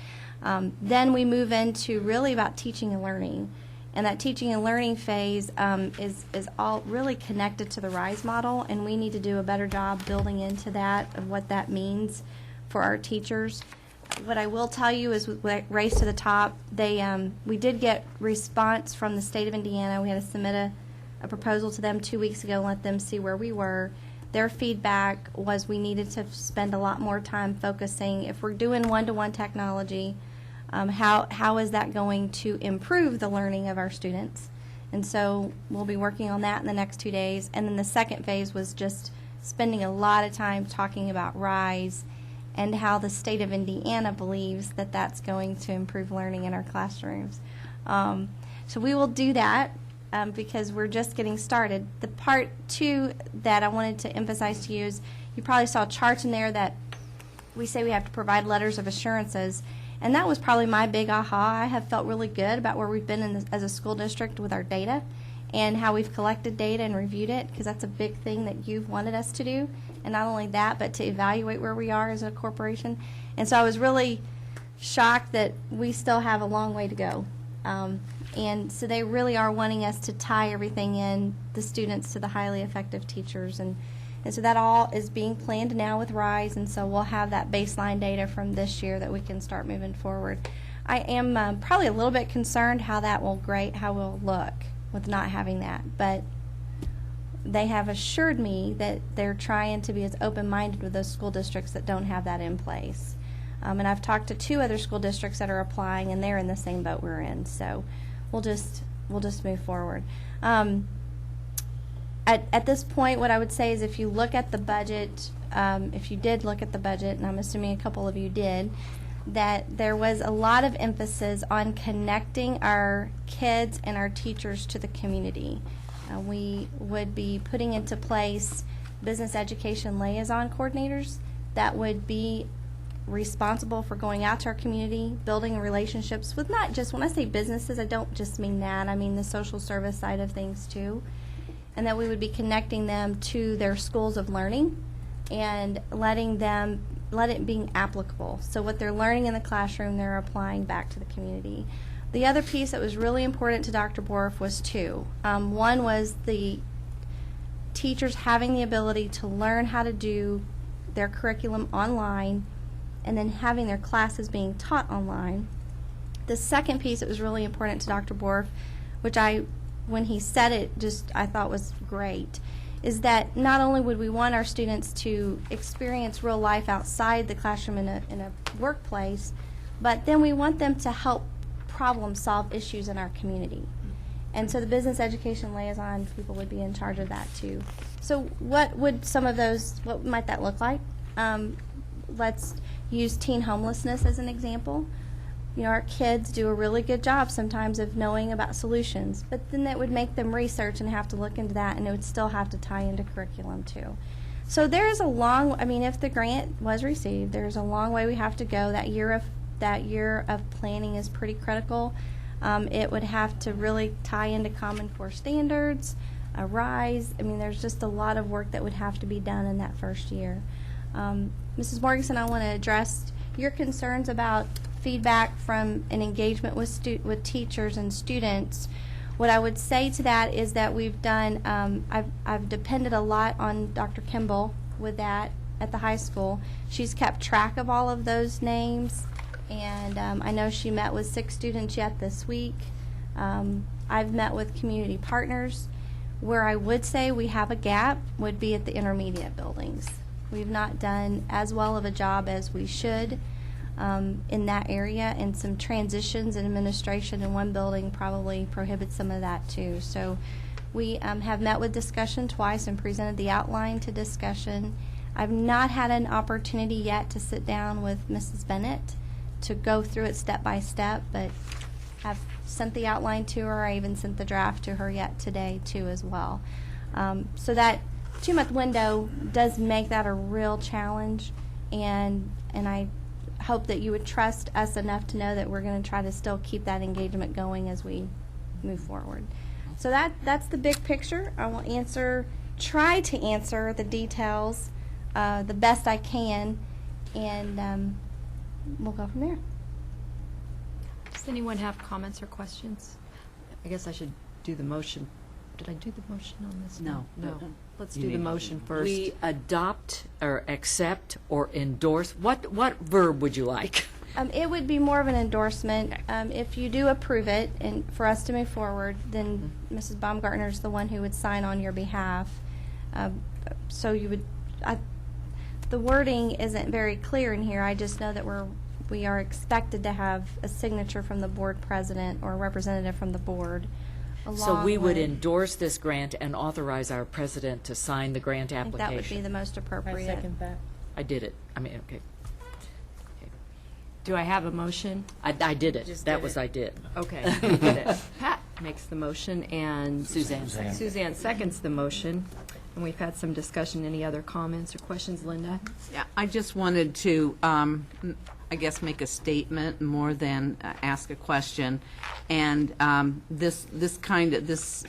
Speaker 17: Then we move into really about teaching and learning. And that teaching and learning phase is all really connected to the RISE model, and we need to do a better job building into that of what that means for our teachers. What I will tell you is with Race to the Top, we did get response from the state of Indiana. We had to submit a proposal to them 2 weeks ago and let them see where we were. Their feedback was we needed to spend a lot more time focusing, if we're doing one-to-one technology, how is that going to improve the learning of our students? And so we'll be working on that in the next 2 days. And then the second phase was just spending a lot of time talking about RISE and how the state of Indiana believes that that's going to improve learning in our classrooms. So we will do that because we're just getting started. The part 2 that I wanted to emphasize to you is you probably saw charts in there that we say we have to provide letters of assurances. And that was probably my big aha. I have felt really good about where we've been as a school district with our data and how we've collected data and reviewed it, because that's a big thing that you've wanted us to do. And not only that, but to evaluate where we are as a corporation. And so I was really shocked that we still have a long way to go. And so they really are wanting us to tie everything in, the students to the highly effective teachers. And so that all is being planned now with RISE, and so we'll have that baseline data from this year that we can start moving forward. I am probably a little bit concerned how we'll look with not having that, but they have assured me that they're trying to be as open-minded with those school districts that don't have that in place. And I've talked to 2 other school districts that are applying, and they're in the same boat we're in. So we'll just move forward. At this point, what I would say is if you look at the budget, if you did look at the budget, and I'm assuming a couple of you did, that there was a lot of emphasis on connecting our kids and our teachers to the community. We would be putting into place business education liaison coordinators that would be responsible for going out to our community, building relationships with not just, when I say businesses, I don't just mean that, I mean the social service side of things too. And that we would be connecting them to their schools of learning and let it being applicable. So what they're learning in the classroom, they're applying back to the community. The other piece that was really important to Dr. Borf was 2. One was the teachers having the ability to learn how to do their curriculum online and then having their classes being taught online. The second piece that was really important to Dr. Borf, which when he said it, I thought was great, is that not only would we want our students to experience real life outside the classroom in a workplace, but then we want them to help problem solve issues in our community. And so the business education liaison people would be in charge of that too. So what might that look like? use teen homelessness as an example. You know, our kids do a really good job sometimes of knowing about solutions, but then that would make them research and have to look into that, and it would still have to tie into curriculum too. So there's a long, I mean, if the grant was received, there's a long way we have to go. That year of planning is pretty critical. It would have to really tie into Common Core standards, a RISE. I mean, there's just a lot of work that would have to be done in that first year. Mrs. Morganson, I want to address your concerns about feedback from an engagement with teachers and students. What I would say to that is that we've done, I've depended a lot on Dr. Kimball with that at the high school. She's kept track of all of those names, and I know she met with 6 students yet this week. I've met with community partners. Where I would say we have a gap would be at the intermediate buildings. We've not done as well of a job as we should in that area, and some transitions in administration in one building probably prohibits some of that too. So we have met with discussion twice and presented the outline to discussion. I've not had an opportunity yet to sit down with Mrs. Bennett to go through it step by step, but I've sent the outline to her. I even sent the draft to her yet today too as well. So that 2-month window does make that a real challenge, and I hope that you would trust us enough to know that we're going to try to still keep that engagement going as we move forward. So that's the big picture. I will try to answer the details the best I can, and we'll go from there.
Speaker 1: Does anyone have comments or questions? I guess I should do the motion. Did I do the motion on this?
Speaker 9: No.
Speaker 1: Let's do the motion first.
Speaker 9: We adopt or accept or endorse. What verb would you like?
Speaker 17: It would be more of an endorsement. If you do approve it and for us to move forward, then Mrs. Baumgartner is the one who would sign on your behalf. So you would, the wording isn't very clear in here. I just know that we are expected to have a signature from the board president or a representative from the board.
Speaker 9: So we would endorse this grant and authorize our president to sign the grant
Speaker 17: I think
Speaker 9: application.
Speaker 17: that would be the most appropriate.
Speaker 14: I second that.
Speaker 9: I did it. I mean, okay.
Speaker 1: Do I have a motion?
Speaker 9: I did it.
Speaker 1: Just
Speaker 9: That
Speaker 1: did
Speaker 9: was
Speaker 1: it.
Speaker 9: I did.
Speaker 1: Okay, you did it. Pat makes the motion, and
Speaker 9: Suzanne.
Speaker 1: Suzanne seconds the motion. And we've had some discussion. Any other comments or questions, Linda?
Speaker 4: Yeah, I just wanted to, I guess, make a statement more than ask a question. And this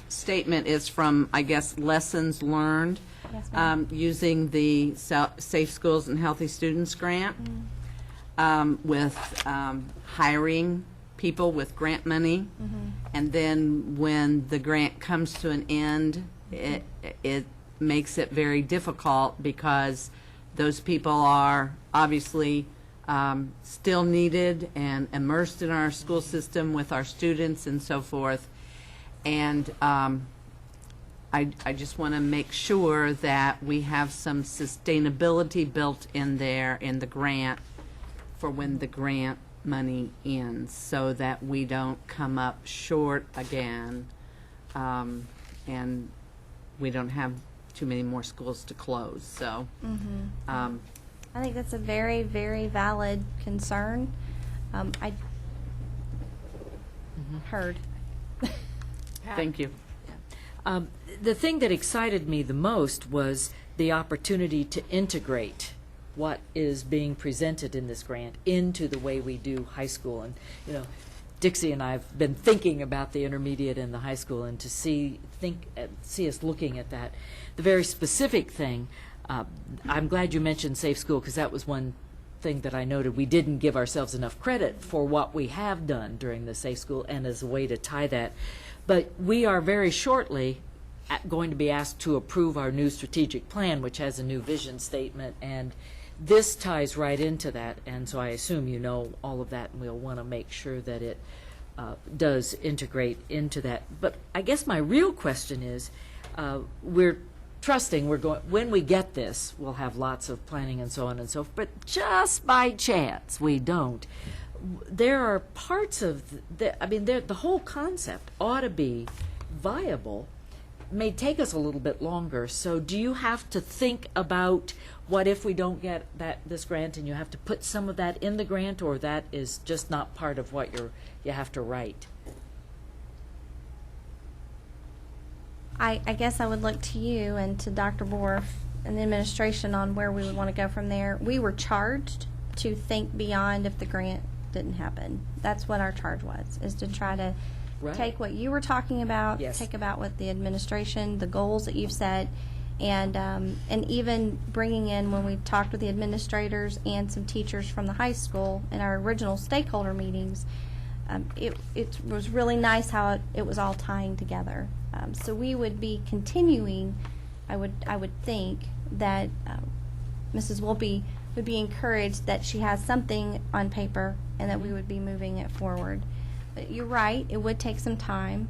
Speaker 4: statement is from, I guess, lessons learned
Speaker 17: Yes, ma'am.
Speaker 4: using the Safe Schools and Healthy Students grant, with hiring people with grant money, and then when the grant comes to an end, it makes it very difficult because those people are obviously still needed and immersed in our school system with our students and so forth. And I just want to make sure that we have some sustainability built in there in the grant for when the grant money ends, so that we don't come up short again, and we don't have too many more schools to close. So
Speaker 17: I think that's a very, very valid concern. I heard.
Speaker 4: thank you.
Speaker 9: The thing that excited me the most was the opportunity to integrate what is being presented in this grant into the way we do high school. And, you know, Dixie and I have been thinking about the intermediate and the high school, and to see us looking at that. The very specific thing, I'm glad you mentioned Safe School, because that was one thing that I noted. We didn't give ourselves enough credit for what we have done during the Safe School, and as a way to tie that. But we are very shortly going to be asked to approve our new strategic plan, which has a new vision statement, and this ties right into that. And so I assume you know all of that, and we'll want to make sure that it does integrate into that. But I guess my real question is, we're trusting when we get this, we'll have lots of planning and so on and so forth, but just by chance we don't. There are parts of the whole concept ought to be viable, may take us a little bit longer. So do you have to think about what if we don't get this grant, and you have to put some of that in the grant, or that is just not part of what you have to write?
Speaker 17: I guess I would look to you and to Dr. Borf and the administration on where we would want to go from there. We were charged to think beyond if the grant didn't happen. That's what our charge was, is to try to take what you were talking about, take about what the administration, the goals that you've set, and even bringing in, when we talked with the administrators and some teachers from the high school in our original stakeholder meetings, it was really nice how it was all tying together. So we would be continuing, I would think, that Mrs. Wolpe would be encouraged that she has something on paper and that we would be moving it forward. But you're right, it would take some time.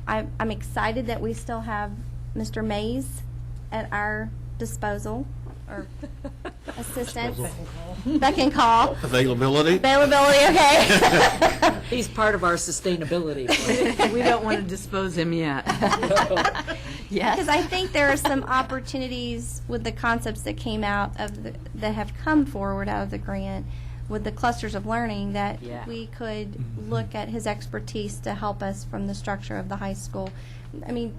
Speaker 17: I'm excited that we still have Mr. Mays at our disposal, or assistance. Beck and call.
Speaker 2: Availability?
Speaker 17: Availability, okay.
Speaker 9: He's part of our sustainability.
Speaker 4: We don't want to dispose him yet.
Speaker 17: Yes. Because I think there are some opportunities with the concepts that came out of that have come forward out of the grant with the clusters of learning that we could look at his expertise to help us from the structure of the high school. I mean,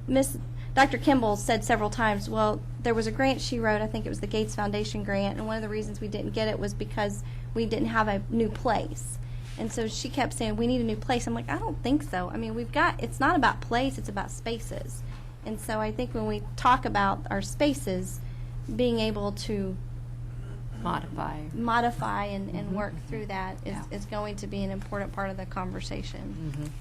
Speaker 17: Dr. Kimball said several times, well, there was a grant she wrote, I think it was the Gates Foundation grant, and one of the reasons we didn't get it was because we didn't have a new place. And so she kept saying, we need a new place. I'm like, I don't think so. I mean, it's not about place, it's about spaces. And so I think when we talk about our spaces, being able to modify and work through that is going to be an important part of the conversation.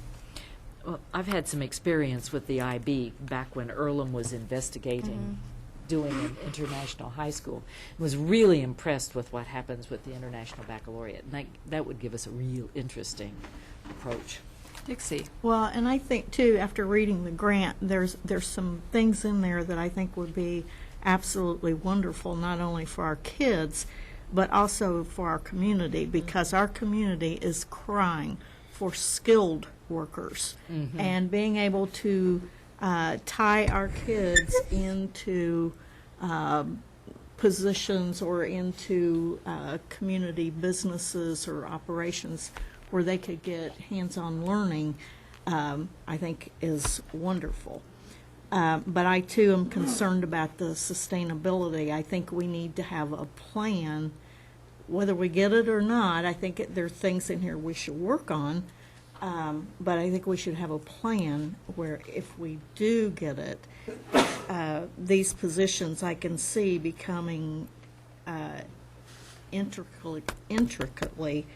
Speaker 9: Well, I've had some experience with the IB back when Earlham was investigating doing an international high school. I was really impressed with what happens with the International Baccalaureate. And that would give us a real interesting approach.
Speaker 1: Dixie.
Speaker 3: Well, and I think, too, after reading the grant, there's some things in there that I think would be absolutely wonderful, not only for our kids, but also for our community, because our community is crying for skilled workers. And being able to tie our kids into positions or into community businesses or operations where they could get hands-on learning, I think is wonderful. But I, too, am concerned about the sustainability. I think we need to have a plan, whether we get it or not. I think there are things in here we should work on, but I think we should have a plan where if we do get it, these positions I can see becoming intricately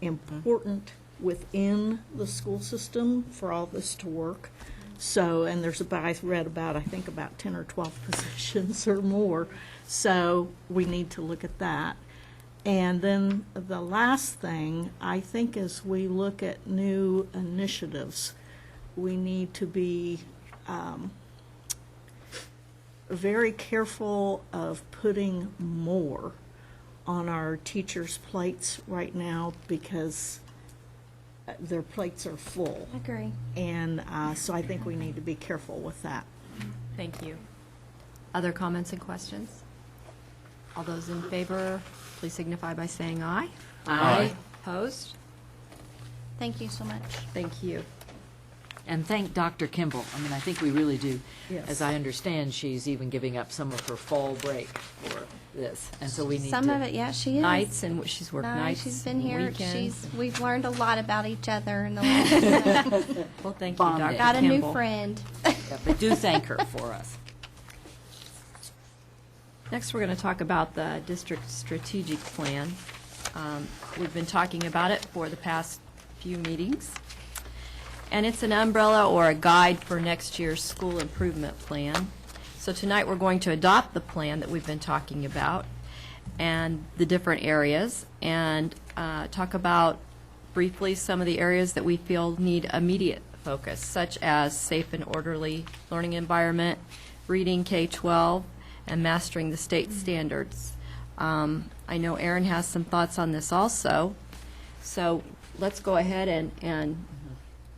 Speaker 3: important within the school system for all this to work. So, and I read about, I think, about 10 or 12 positions or more. So we need to look at that. And then the last thing, I think, as we look at new initiatives, we need to be very careful of putting more on our teachers' plates right now, because their plates are full.
Speaker 17: I agree.
Speaker 3: And so I think we need to be careful with that.
Speaker 1: Thank you. Other comments and questions? All those in favor, please signify by saying aye.
Speaker 9: Aye.
Speaker 1: Opposed?
Speaker 17: Thank you so much.
Speaker 1: Thank you.
Speaker 9: And thank Dr. Kimball. I mean, I think we really do.
Speaker 3: Yes.
Speaker 9: As I understand, she's even giving up some of her fall break for this. And so we need
Speaker 17: Some
Speaker 9: to...
Speaker 17: of it, yeah, she is.
Speaker 1: Nights, and she's worked nights.
Speaker 17: She's been here.
Speaker 1: Weekends.
Speaker 17: We've learned a lot about each other in the last
Speaker 1: Well, thank you,
Speaker 9: Bonding.
Speaker 1: Dr.
Speaker 17: Got a
Speaker 1: Kimball.
Speaker 17: new friend.
Speaker 9: Yeah, but do thank her for us.
Speaker 1: Next, we're going to talk about the district strategic plan. We've been talking about it for the past few meetings. And it's an umbrella or a guide for next year's school improvement plan. So tonight we're going to adopt the plan that we've been talking about and the different areas, and talk about briefly some of the areas that we feel need immediate focus, such as safe and orderly learning environment, reading K-12, and mastering the state standards. I know Aaron has some thoughts on this also. So let's go ahead and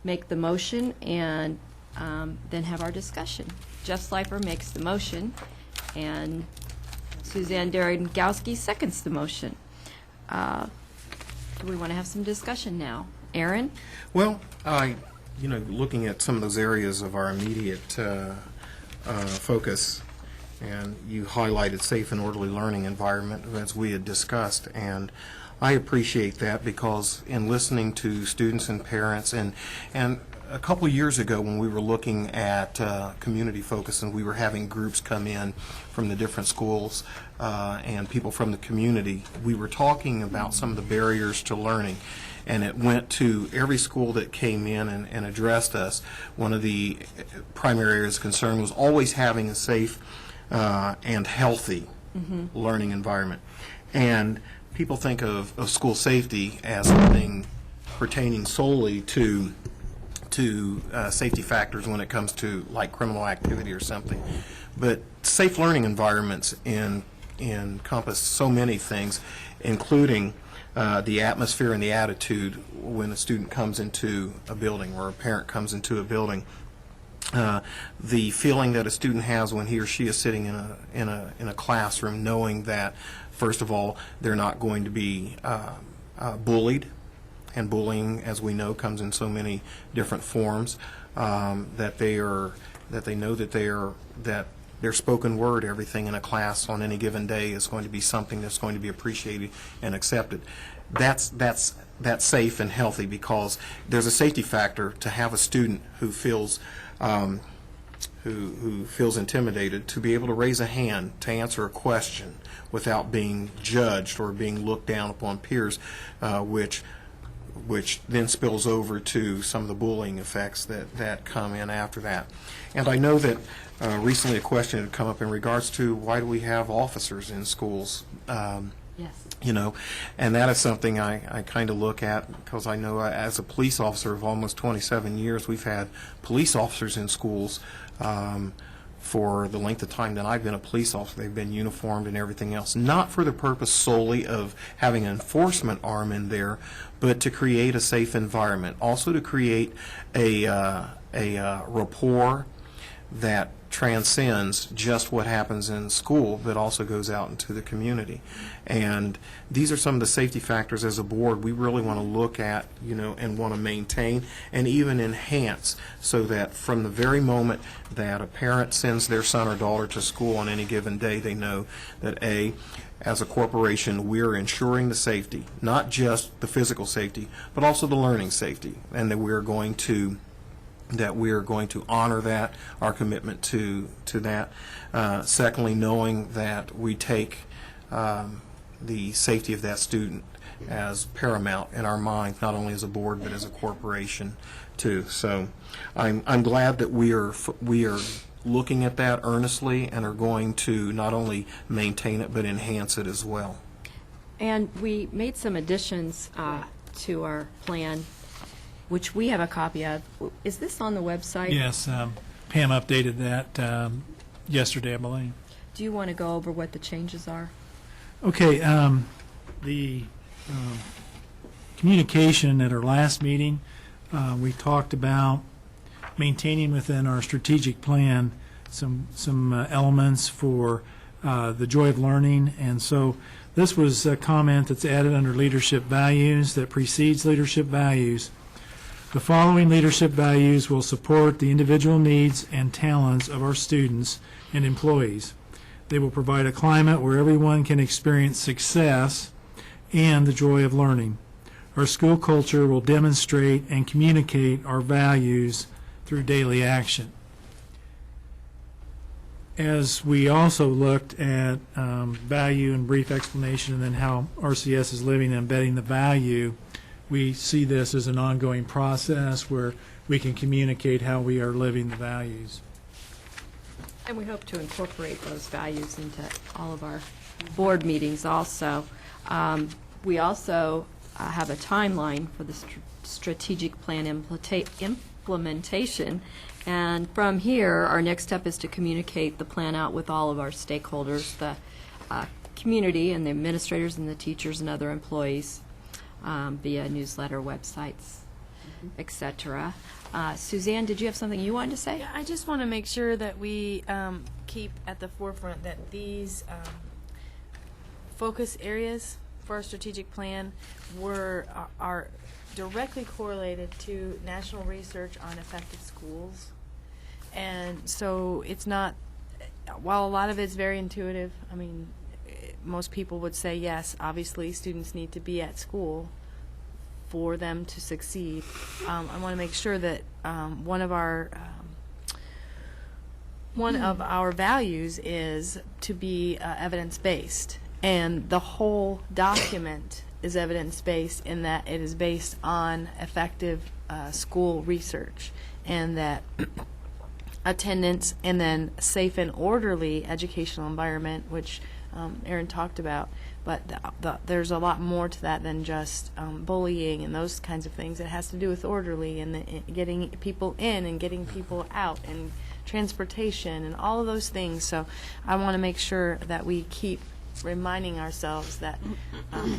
Speaker 1: make the motion and then have our discussion. Jeff Slifer makes the motion, and Suzanne Darengowski seconds the motion. Do we want to have some discussion now? Aaron?
Speaker 2: Well, looking at some of those areas of our immediate focus, and you highlighted safe and orderly learning environment as we had discussed, and I appreciate that because in listening to students and parents, and a couple of years ago when we were looking at community focus and we were having groups come in from the different schools and people from the community, we were talking about some of the barriers to learning. And it went to every school that came in and addressed us. One of the primary areas of concern was always having a safe and healthy learning environment. And people think of school safety as something pertaining solely to safety factors when it comes to like criminal activity or something. But safe learning environments encompass so many things, including the atmosphere and the attitude when a student comes into a building or a parent comes into a building. The feeling that a student has when he or she is sitting in a classroom, knowing that, first of all, they're not going to be bullied, and bullying, as we know, comes in so many different forms. That they know that their spoken word, everything in a class on any given day is going to be something that's going to be appreciated and accepted. That's safe and healthy because there's a safety factor to have a student who feels who feels intimidated to be able to raise a hand to answer a question without being judged or being looked down upon peers, which then spills over to some of the bullying effects that come in after that. And I know that recently a question had come up in regards to why do we have officers in schools?
Speaker 1: Yes.
Speaker 2: And that is something I kind of look at because I know as a police officer of almost 27 years, we've had police officers in schools for the length of time that I've been a police officer. They've been uniformed and everything else, not for the purpose solely of having an enforcement arm in there, but to create a safe environment, also to create a rapport that transcends just what happens in school, but also goes out into the community. And these are some of the safety factors as a board we really want to look at, and want to maintain and even enhance so that from the very moment that a parent sends their son or daughter to school on any given day, they know that as a corporation, we're ensuring the safety, not just the physical safety, but also the learning safety, and that we're going to honor that, our commitment to that. Secondly, knowing that we take the safety of that student as paramount in our minds, not only as a board but as a corporation too. So I'm glad that we are looking at that earnestly and are going to not only maintain it but enhance it as well.
Speaker 1: And we made some additions to our plan, which we have a copy of. Is this on the website?
Speaker 5: Yes, Pam updated that yesterday, I believe.
Speaker 1: Do you want to go over what the changes are?
Speaker 5: Okay, the communication at our last meeting, we talked about maintaining within our strategic plan some elements for the joy of learning, and so this was a comment that's added under leadership values that precedes leadership values. The following leadership values will support the individual needs and talents of our students and employees. They will provide a climate where everyone can experience success and the joy of learning. Our school culture will demonstrate and communicate our values through daily action. As we also looked at value and brief explanation and then how RCS is living and embedding the value, we see this as an ongoing process where we can communicate how we are living the values.
Speaker 1: And we hope to incorporate those values into all of our board meetings also. We also have a timeline for the strategic plan implementation. And from here, our next step is to communicate the plan out with all of our stakeholders, the community and the administrators and the teachers and other employees via newsletter, websites, etc. Suzanne, did you have something you wanted to say?
Speaker 14: Yeah, I just want to make sure that we keep at the forefront that these focus areas for our strategic plan are directly correlated to national research on effective schools. And so it's not, while a lot of it's very intuitive, I mean, most people would say, yes, obviously students need to be at school for them to succeed. I want to make sure that one of our values is to be evidence-based, and the whole document is evidence-based in that it is based on effective school research, and that attendance and then safe and orderly educational environment, which Aaron talked about, but there's a lot more to that than just bullying and those kinds of things. It has to do with orderly and getting people in and getting people out and transportation and all of those things. So I want to make sure that we keep reminding ourselves that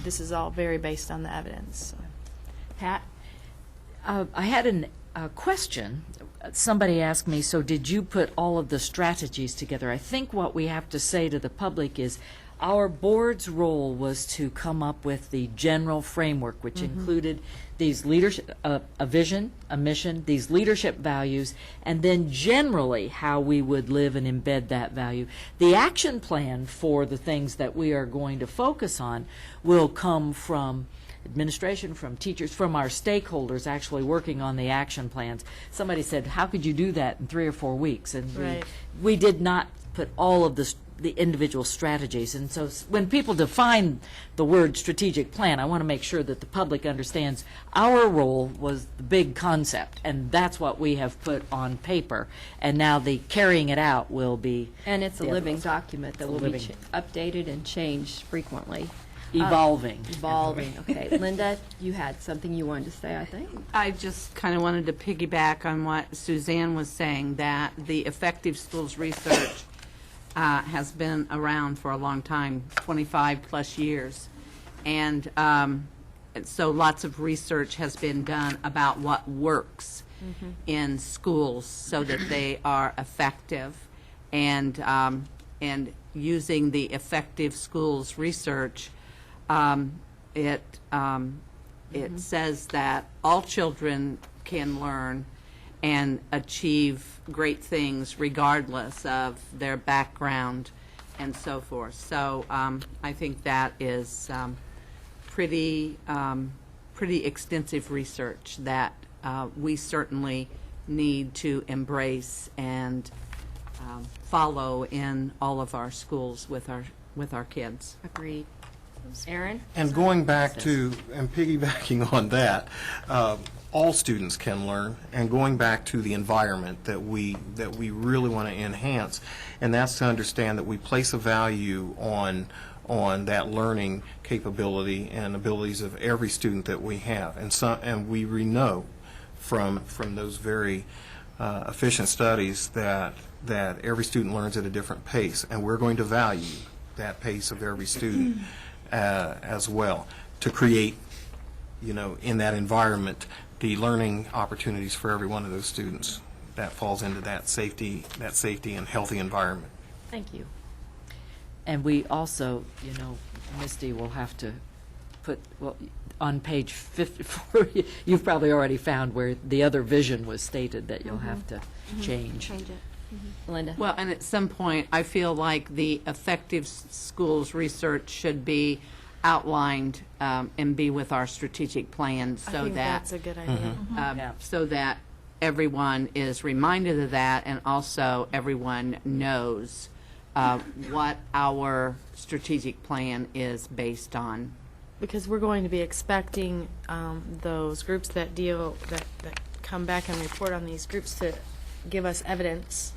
Speaker 14: this is all very based on the evidence. So.
Speaker 9: Pat? I had a question. Somebody asked me, so did you put all of the strategies together? I think what we have to say to the public is our board's role was to come up with the general framework, which included these leadership, a vision, a mission, these leadership values, and then generally how we would live and embed that value. The action plan for the things that we are going to focus on will come from administration, from teachers, from our stakeholders actually working on the action plans. Somebody said, how could you do that in 3 or 4 weeks? And
Speaker 14: Right.
Speaker 9: we did not put all of the individual strategies. And so when people define the word strategic plan, I want to make sure that the public understands our role was the big concept, and that's what we have put on paper. And now the carrying it out will be...
Speaker 1: And it's a
Speaker 9: the
Speaker 1: living
Speaker 9: other-
Speaker 1: document that
Speaker 9: It's a
Speaker 1: will be
Speaker 9: living-
Speaker 1: updated and changed frequently.
Speaker 9: Evolving.
Speaker 1: Evolving, okay. Linda, you had something you wanted to say, I think?
Speaker 4: I just kind of wanted to piggyback on what Suzanne was saying, that the effective schools research has been around for a long time, 25 plus years. And so lots of research has been done about what works in schools so that they are effective. And using the effective schools research, it says that all children can learn and achieve great things regardless of their background and so forth. So I think that is pretty extensive research that we certainly need to embrace and follow in all of our schools with our kids.
Speaker 1: Agreed. Aaron?
Speaker 2: And going back to, and piggybacking on that, all students can learn, and going back to the environment that we really want to enhance, and that's to understand that we place a value on that learning capability and abilities of every student that we have, and we know from those very efficient studies that every student learns at a different pace, and we're going to value that pace of every student as well, to create, in that environment, the learning opportunities for every one of those students. That falls into that safety and healthy environment.
Speaker 1: Thank you.
Speaker 9: And we also, Misty will have to put, on page 54, you've probably already found where the other vision was stated that you'll have to change.
Speaker 17: Change it.
Speaker 1: Linda?
Speaker 4: Well, and at some point, I feel like the effective schools research should be outlined and be with our strategic plan,
Speaker 14: I
Speaker 4: so
Speaker 14: think
Speaker 4: that
Speaker 14: that's a good idea.
Speaker 9: Yeah.
Speaker 4: so that everyone is reminded of that, and also everyone knows what our strategic plan is based on.
Speaker 14: Because we're going to be expecting those groups that come back and report on these groups to give us evidence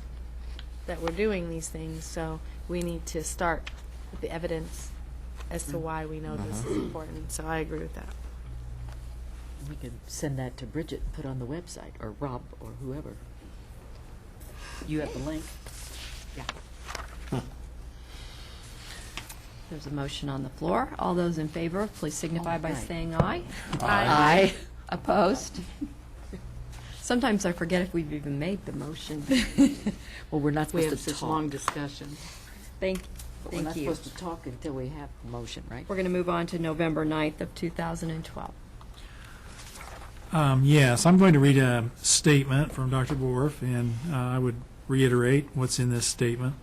Speaker 14: that we're doing these things. So we need to start with the evidence as to why we know this is important. So I agree with that.
Speaker 9: We could send that to Bridget, put on the website, or Rob, or whoever. You have the link? Yeah.
Speaker 1: There's a motion on the floor. All those in favor, please signify by
Speaker 9: Aye.
Speaker 1: saying aye.
Speaker 9: Aye.
Speaker 1: Opposed? Sometimes I forget if we've even made the motion.
Speaker 9: Well, we're not
Speaker 4: We
Speaker 9: supposed
Speaker 4: have
Speaker 9: to
Speaker 4: such
Speaker 9: talk.
Speaker 4: long discussion.
Speaker 1: Thank
Speaker 9: We're not
Speaker 1: you.
Speaker 9: supposed to talk until we have a motion, right?
Speaker 1: We're going to move on to November 9th of 2012.
Speaker 5: Yes, I'm going to read a statement from Dr. Borf, and I would reiterate what's in this statement.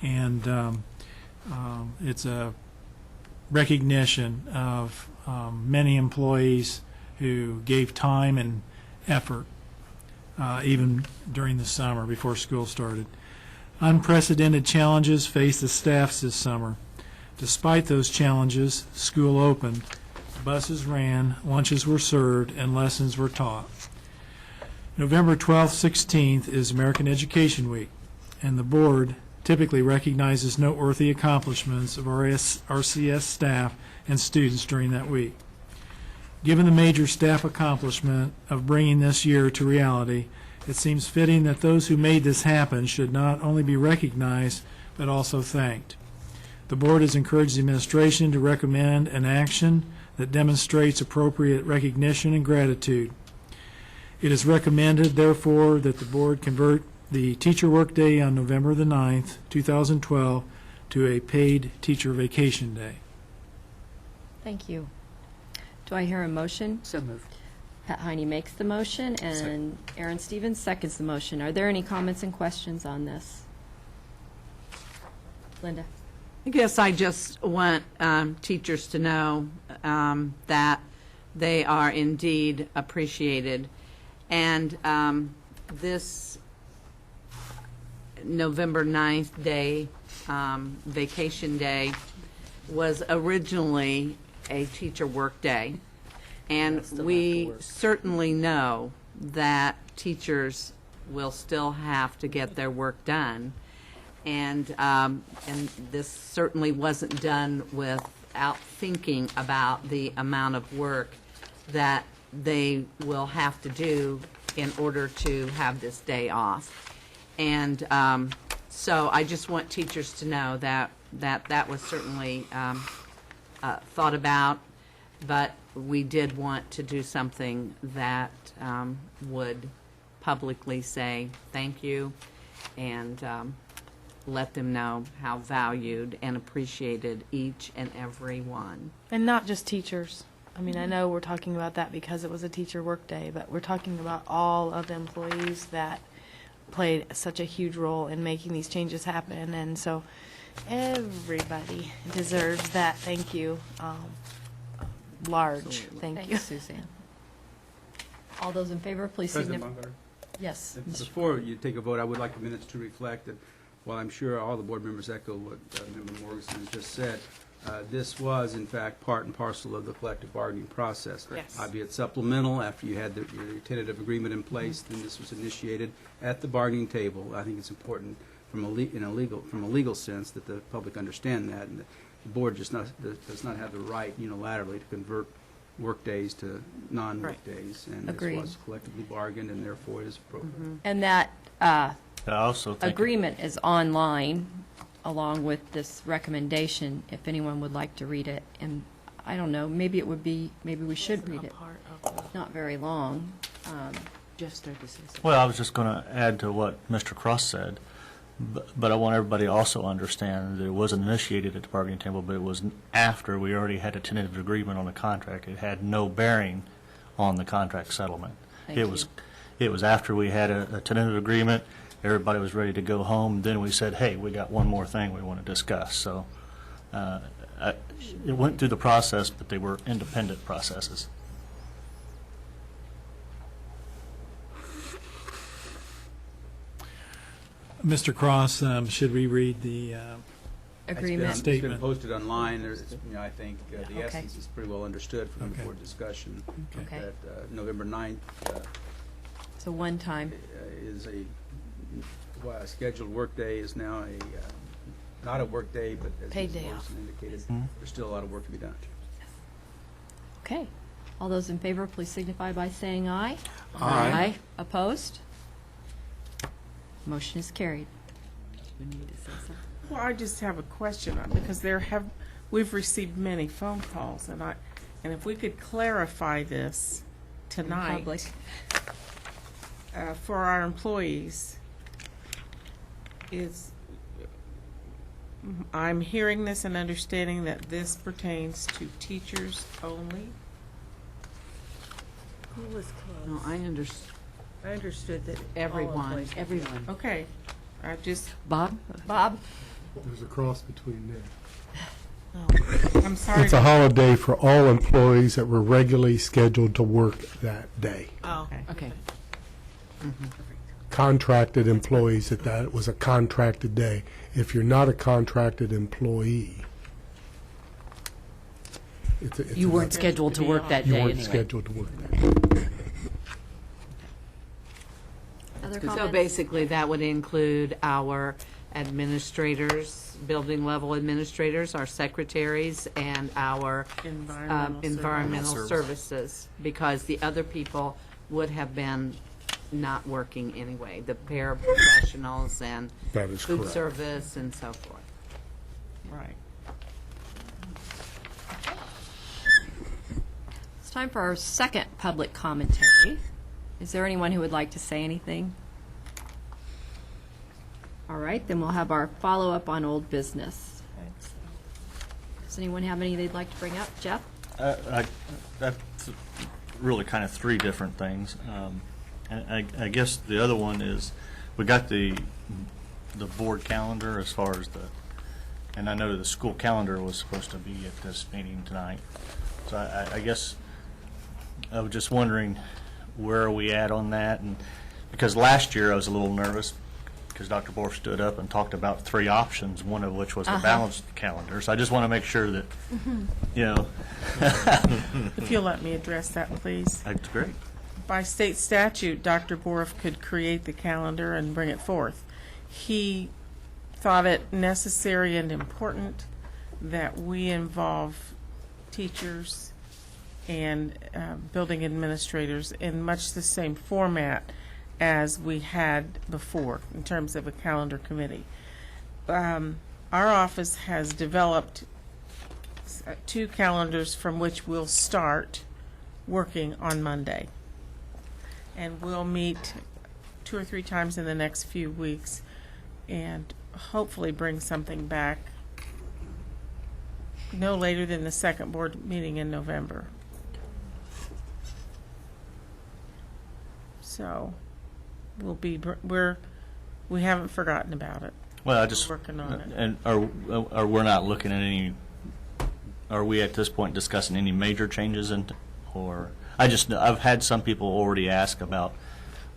Speaker 5: And it's a recognition of many employees who gave time and effort, even during the summer before school started. Unprecedented challenges face the staffs this summer. Despite those challenges, school opened, buses ran, lunches were served, and lessons were taught. November 12th, 16th is American Education Week, and the board typically recognizes noteworthy accomplishments of RCS staff and students during that week. Given the major staff accomplishment of bringing this year to reality, it seems fitting that those who made this happen should not only be recognized, but also thanked. The board has encouraged the administration to recommend an action that demonstrates appropriate recognition and gratitude. It is recommended, therefore, that the board convert the teacher workday on November the 9th, 2012, to a paid teacher vacation day.
Speaker 1: Thank you. Do I hear a motion?
Speaker 9: So moved.
Speaker 1: Pat Heine makes the motion, and Aaron Stevens seconds the motion. Are there any comments and questions on this? Linda?
Speaker 4: I guess I just want teachers to know that they are indeed appreciated. And this November 9th day, vacation day, was originally a teacher work day. And we certainly know that teachers will still have to get their work done. And this certainly wasn't done without thinking about the amount of work that they will have to do in order to have this day off. And so I just want teachers to know that that was certainly thought about, but we did want to do something that would publicly say thank you and let them know how valued and appreciated each and every one.
Speaker 14: And not just teachers. I mean, I know we're talking about that because it was a teacher work day, but we're talking about all of the employees that played such a huge role in making these changes happen. And so everybody deserves that thank you. Large thank you.
Speaker 1: Thanks, Suzanne. All those in favor, please
Speaker 16: President
Speaker 1: signify.
Speaker 16: Bungard?
Speaker 1: Yes.
Speaker 16: Before you take a vote, I would like the minutes to reflect that while I'm sure all the board members echo what Member Morrison has just said, this was, in fact, part and parcel of the collective bargaining process.
Speaker 14: Yes.
Speaker 16: Albeit supplemental, after you had your tentative agreement in place, then this was initiated at the bargaining table. I think it's important from a legal sense that the public understand that, and the board does not have the right unilaterally to convert work days to non-work days. And
Speaker 1: Agreed.
Speaker 16: this was collectively bargained, and therefore it is appropriate.
Speaker 1: And that
Speaker 12: I also think
Speaker 1: agreement is online, along with this recommendation, if anyone would like to read it. And I don't know, maybe we should read it. Not very long.
Speaker 9: Jeff started to say something.
Speaker 12: Well, I was just going to add to what Mr. Cross said, but I want everybody to also understand that it wasn't initiated at the bargaining table, but it was after we already had a tentative agreement on the contract. It had no bearing on the contract settlement.
Speaker 1: Thank
Speaker 12: It was after we had a tentative agreement, everybody was ready to go home, then we said, hey, we got one more thing we want to discuss. So it went through the process, but they were independent processes.
Speaker 5: Mr. Cross, should we read the
Speaker 1: Agreement.
Speaker 16: It's been
Speaker 5: statement?
Speaker 16: posted online. There's, I think the
Speaker 1: Okay.
Speaker 16: essence is pretty well understood from the
Speaker 5: Okay.
Speaker 16: board discussion.
Speaker 1: Okay.
Speaker 16: That November 9th
Speaker 1: So one time.
Speaker 16: is a scheduled workday is now not a workday, but as
Speaker 14: Paid
Speaker 16: Ms.
Speaker 14: day
Speaker 16: Morrison indicated, there's still a lot of work to be done.
Speaker 1: Okay. All those in favor, please signify by saying aye.
Speaker 2: Aye.
Speaker 1: Opposed? Motion is carried.
Speaker 9: We need to say something.
Speaker 18: Well, I just have a question because we've received many phone calls, and if we could clarify this tonight.
Speaker 1: Public.
Speaker 18: for our employees is, I'm hearing this and understanding that this pertains to teachers only.
Speaker 11: Who was close?
Speaker 4: No, I
Speaker 11: I understood that
Speaker 4: everyone, everyone.
Speaker 18: Okay, I just,
Speaker 9: Bob?
Speaker 1: Bob?
Speaker 15: There's a cross between there.
Speaker 18: I'm sorry.
Speaker 15: It's a holiday for all employees that were regularly scheduled to work that day.
Speaker 18: Oh,
Speaker 9: Okay.
Speaker 15: Contracted employees, that was a contracted day. If you're not a contracted employee, it's
Speaker 9: You weren't
Speaker 15: another-
Speaker 9: scheduled to work that
Speaker 15: You
Speaker 9: day
Speaker 15: weren't
Speaker 9: anyway.
Speaker 15: scheduled to work that day.
Speaker 1: Other
Speaker 4: So
Speaker 1: comments?
Speaker 4: basically, that would include our administrators, building level administrators, our secretaries, and our environmental services, because the other people would have been not working anyway, the paraprofessionals and
Speaker 15: That is
Speaker 4: food
Speaker 15: correct.
Speaker 4: service and so forth.
Speaker 18: right.
Speaker 1: It's time for our second public commentary. Is there anyone who would like to say anything? All right, then we'll have our follow-up on old business. Does anyone have any they'd like to bring up? Jeff?
Speaker 12: That's really kind of three different things. And I guess the other one is, we got the board calendar as far as and I know the school calendar was supposed to be at this meeting tonight. So I guess I was just wondering, where are we at on that? And because last year I was a little nervous because Dr. Borf stood up and talked about three options, one of which was the balanced calendar. So I just want to make sure that, you know.
Speaker 18: If you'll let me address that, please.
Speaker 12: That's great.
Speaker 18: By state statute, Dr. Borf could create the calendar and bring it forth. He thought it necessary and important that we involve teachers and building administrators in much the same format as we had before in terms of a calendar committee. Our office has developed two calendars from which we'll start working on Monday. And we'll meet 2 or 3 times in the next few weeks and hopefully bring something back no later than the second board meeting in November. So we haven't forgotten about it.
Speaker 12: Well, I just,
Speaker 18: We're working on it.
Speaker 12: and are we're not looking at any, are we at this point discussing any major changes or, I've had some people already ask about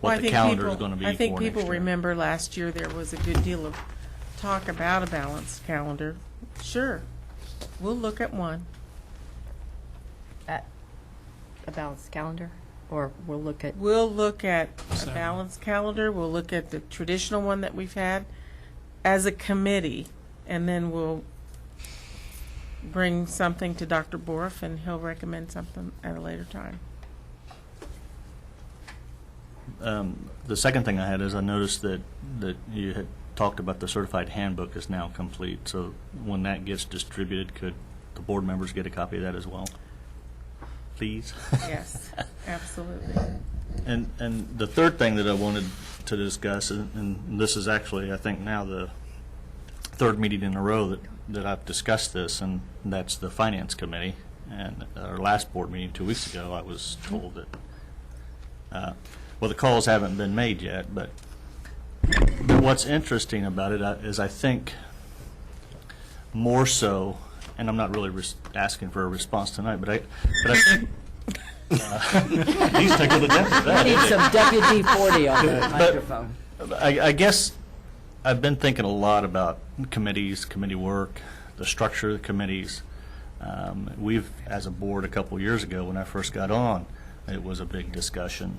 Speaker 18: Well, I
Speaker 12: what the
Speaker 18: think
Speaker 12: calendar is
Speaker 18: people-
Speaker 12: going to be
Speaker 18: I think
Speaker 12: for
Speaker 18: people
Speaker 12: next year.
Speaker 18: remember last year there was a good deal of talk about a balanced calendar. Sure, we'll look at one.
Speaker 1: At a balanced calendar? Or we'll look at,
Speaker 18: We'll look at a balanced calendar, we'll look at the traditional one that we've had as a committee, and then we'll bring something to Dr. Borf, and he'll recommend something at a later time.
Speaker 12: The second thing I had is I noticed that you had talked about the certified handbook is now complete. So when that gets distributed, could the board members get a copy of that as well? Please?
Speaker 18: Yes, absolutely.
Speaker 12: And the third thing that I wanted to discuss, and this is actually, I think, now the third meeting in a row that I've discussed this, and that's the Finance Committee. And at our last board meeting 2 weeks ago, I was told that, well, the calls haven't been made yet, but what's interesting about it is I think more so, and I'm not really asking for a response tonight, but I think he's taking the deputy.
Speaker 9: I need some Deputy 40 on the microphone.
Speaker 12: I guess I've been thinking a lot about committees, committee work, the structure of the committees. We've, as a board, a couple years ago when I first got on, it was a big discussion.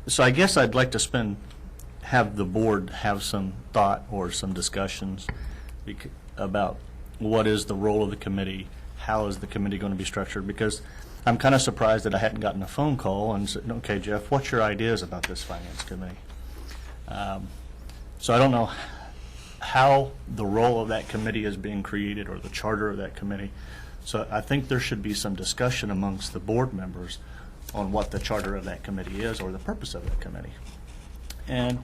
Speaker 12: So I guess I'd like to have the board have some thought or some discussions about what is the role of the committee, how is the committee going to be structured, because I'm kind of surprised that I hadn't gotten a phone call and said, okay, Jeff, what's your ideas about this finance committee? So I don't know how the role of that committee is being created or the charter of that committee. So I think there should be some discussion amongst the board members on what the charter of that committee is or the purpose of that committee. And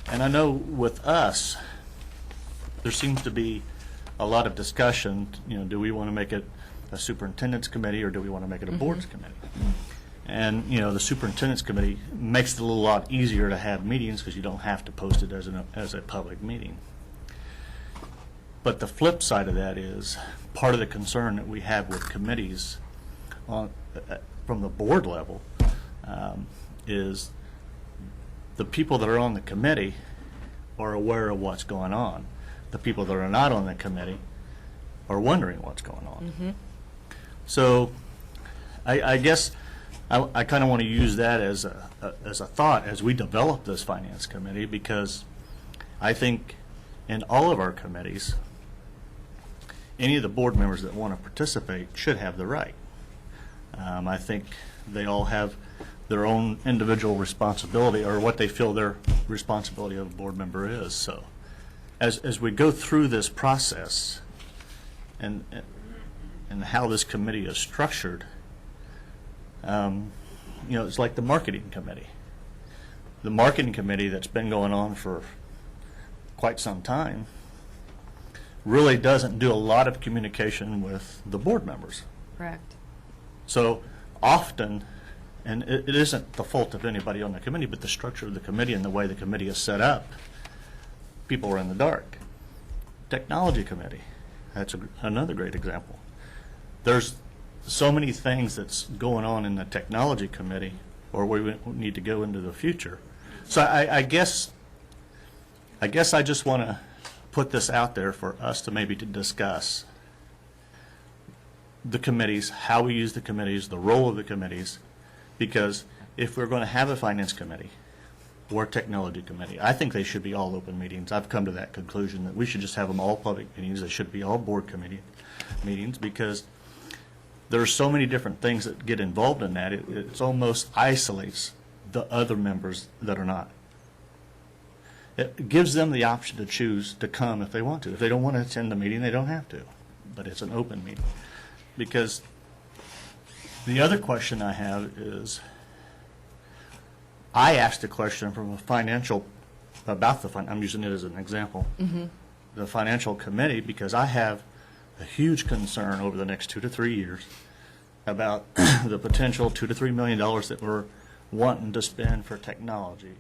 Speaker 12: I know with us, there seems to be a lot of discussion, do we want to make it a superintendent's committee or do we want to make it a board's committee? And, the superintendent's committee makes it a lot easier to have meetings because you don't have to post it as a public meeting. But the flip side of that is part of the concern that we have with committees from the board level is the people that are on the committee are aware of what's going on. The people that are not on the committee are wondering what's going on. So I guess I kind of want to use that as a thought as we develop this finance committee, because I think in all of our committees, any of the board members that want to participate should have the right. I think they all have their own individual responsibility or what they feel their responsibility of a board member is. So as we go through this process and how this committee is structured, it's like the marketing committee. The marketing committee that's been going on for quite some time really doesn't do a lot of communication with the board members.
Speaker 9: Correct.
Speaker 12: So often, and it isn't the fault of anybody on the committee, but the structure of the committee and the way the committee is set up, people are in the dark. Technology committee, that's another great example. There's so many things that's going on in the technology committee, or we need to go into the future. So I guess I just want to put this out there for us to maybe to discuss the committees, how we use the committees, the role of the committees, because if we're going to have a finance committee or technology committee, I think they should be all open meetings. I've come to that conclusion that we should just have them all public meetings. They should be all board committee meetings, because there are so many different things that get involved in that. It almost isolates the other members that are not. It gives them the option to choose to come if they want to. If they don't want to attend the meeting, they don't have to. But it's an open meeting. Because the other question I have is, I asked a question from a financial, I'm using it as an example, the financial committee, because I have a huge concern over the next 2 to 3 years about the potential $2 to $3 million that we're wanting to spend for technology.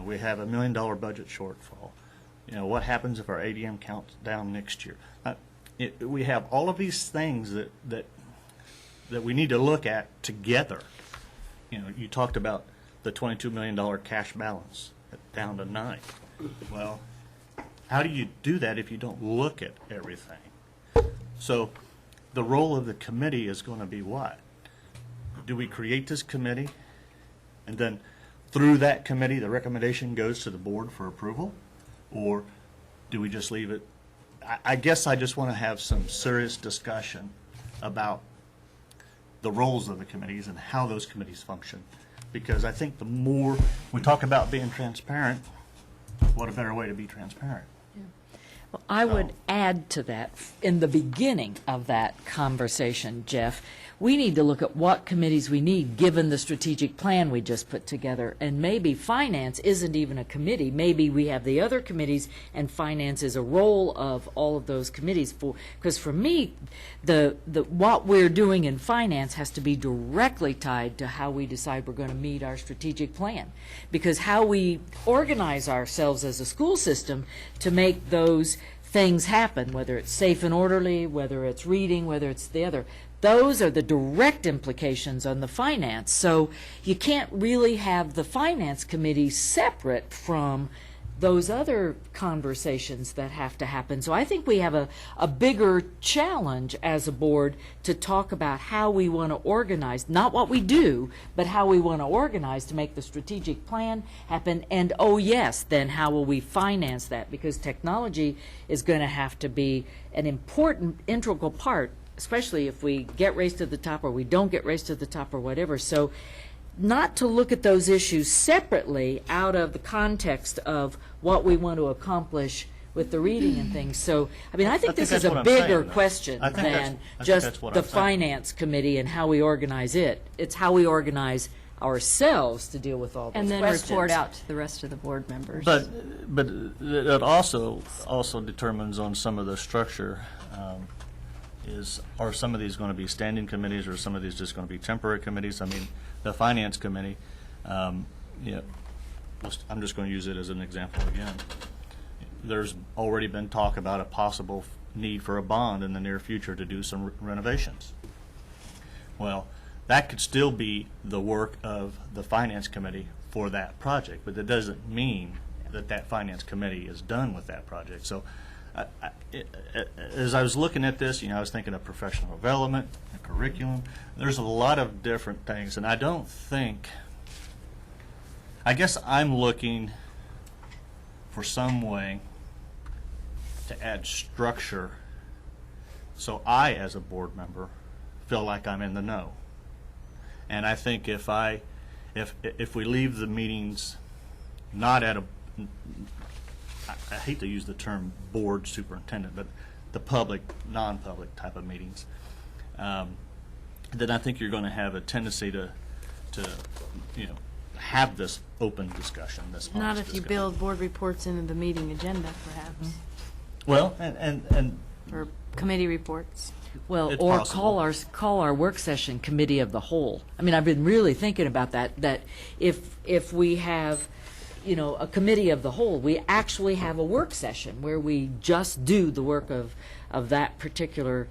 Speaker 12: We have $1 million budget shortfall. What happens if our ADM counts down next year? We have all of these things that we need to look at together. You talked about the $22 million cash balance down to 9. Well, how do you do that if you don't look at everything? So the role of the committee is going to be what? Do we create this committee, and then through that committee the recommendation goes to the board for approval, or do we just leave it? I guess I just want to have some serious discussion about the roles of the committees and how those committees function, because I think the more we talk about being transparent, what a better way to be transparent.
Speaker 9: Well, I would add to that, in the beginning of that conversation, Jeff, we need to look at what committees we need given the strategic plan we just put together. And maybe finance isn't even a committee. Maybe we have the other committees and finance is a role of all of those committees. Because for me, what we're doing in finance has to be directly tied to how we decide we're going to meet our strategic plan. Because how we organize ourselves as a school system to make those things happen, whether it's safe and orderly, whether it's reading, whether it's the other, those are the direct implications on the finance. So you can't really have the finance committee separate from those other conversations that have to happen. So I think we have a bigger challenge as a board to talk about how we want to organize, not what we do, but how we want to organize to make the strategic plan happen. And oh yes, then how will we finance that? Because technology is going to have to be an important, integral part, especially if we get raised to the top or we don't get raised to the top or whatever. So not to look at those issues separately out of the context of what we want to accomplish with the reading and things. So, I mean, I think this
Speaker 12: that's
Speaker 9: is a
Speaker 12: what I'm
Speaker 9: bigger
Speaker 12: saying, though.
Speaker 9: question
Speaker 12: I think that's-
Speaker 9: than
Speaker 12: I think
Speaker 9: just
Speaker 12: that's what
Speaker 9: the
Speaker 12: I'm saying.
Speaker 9: finance committee and how we organize it. It's how we organize ourselves to deal with all those
Speaker 1: And then
Speaker 9: questions.
Speaker 1: report out to the rest of the board members.
Speaker 12: But it also determines on some of the structure, are some of these going to be standing committees, or are some of these just going to be temporary committees? I mean, the finance committee, I'm just going to use it as an example again. There's already been talk about a possible need for a bond in the near future to do some renovations. Well, that could still be the work of the finance committee for that project, but that doesn't mean that finance committee is done with that project. So as I was looking at this, I was thinking of professional development, and curriculum. There's a lot of different things, and I guess I'm looking for some way to add structure so I, as a board member, feel like I'm in the know. And I think if we leave the meetings not at I hate to use the term board superintendent, but the public, non-public type of meetings, then I think you're going to have a tendency to have this open discussion. This
Speaker 14: Not
Speaker 12: honest
Speaker 14: if you
Speaker 12: discussion.
Speaker 14: build board reports into the meeting agenda, perhaps,
Speaker 12: Well, and
Speaker 14: or committee reports.
Speaker 9: Well,
Speaker 12: It's
Speaker 9: or
Speaker 12: possible.
Speaker 9: call our work session committee of the whole. I mean, I've been really thinking about that if we have, a committee of the whole, we actually have a work session where we just do the work of that particular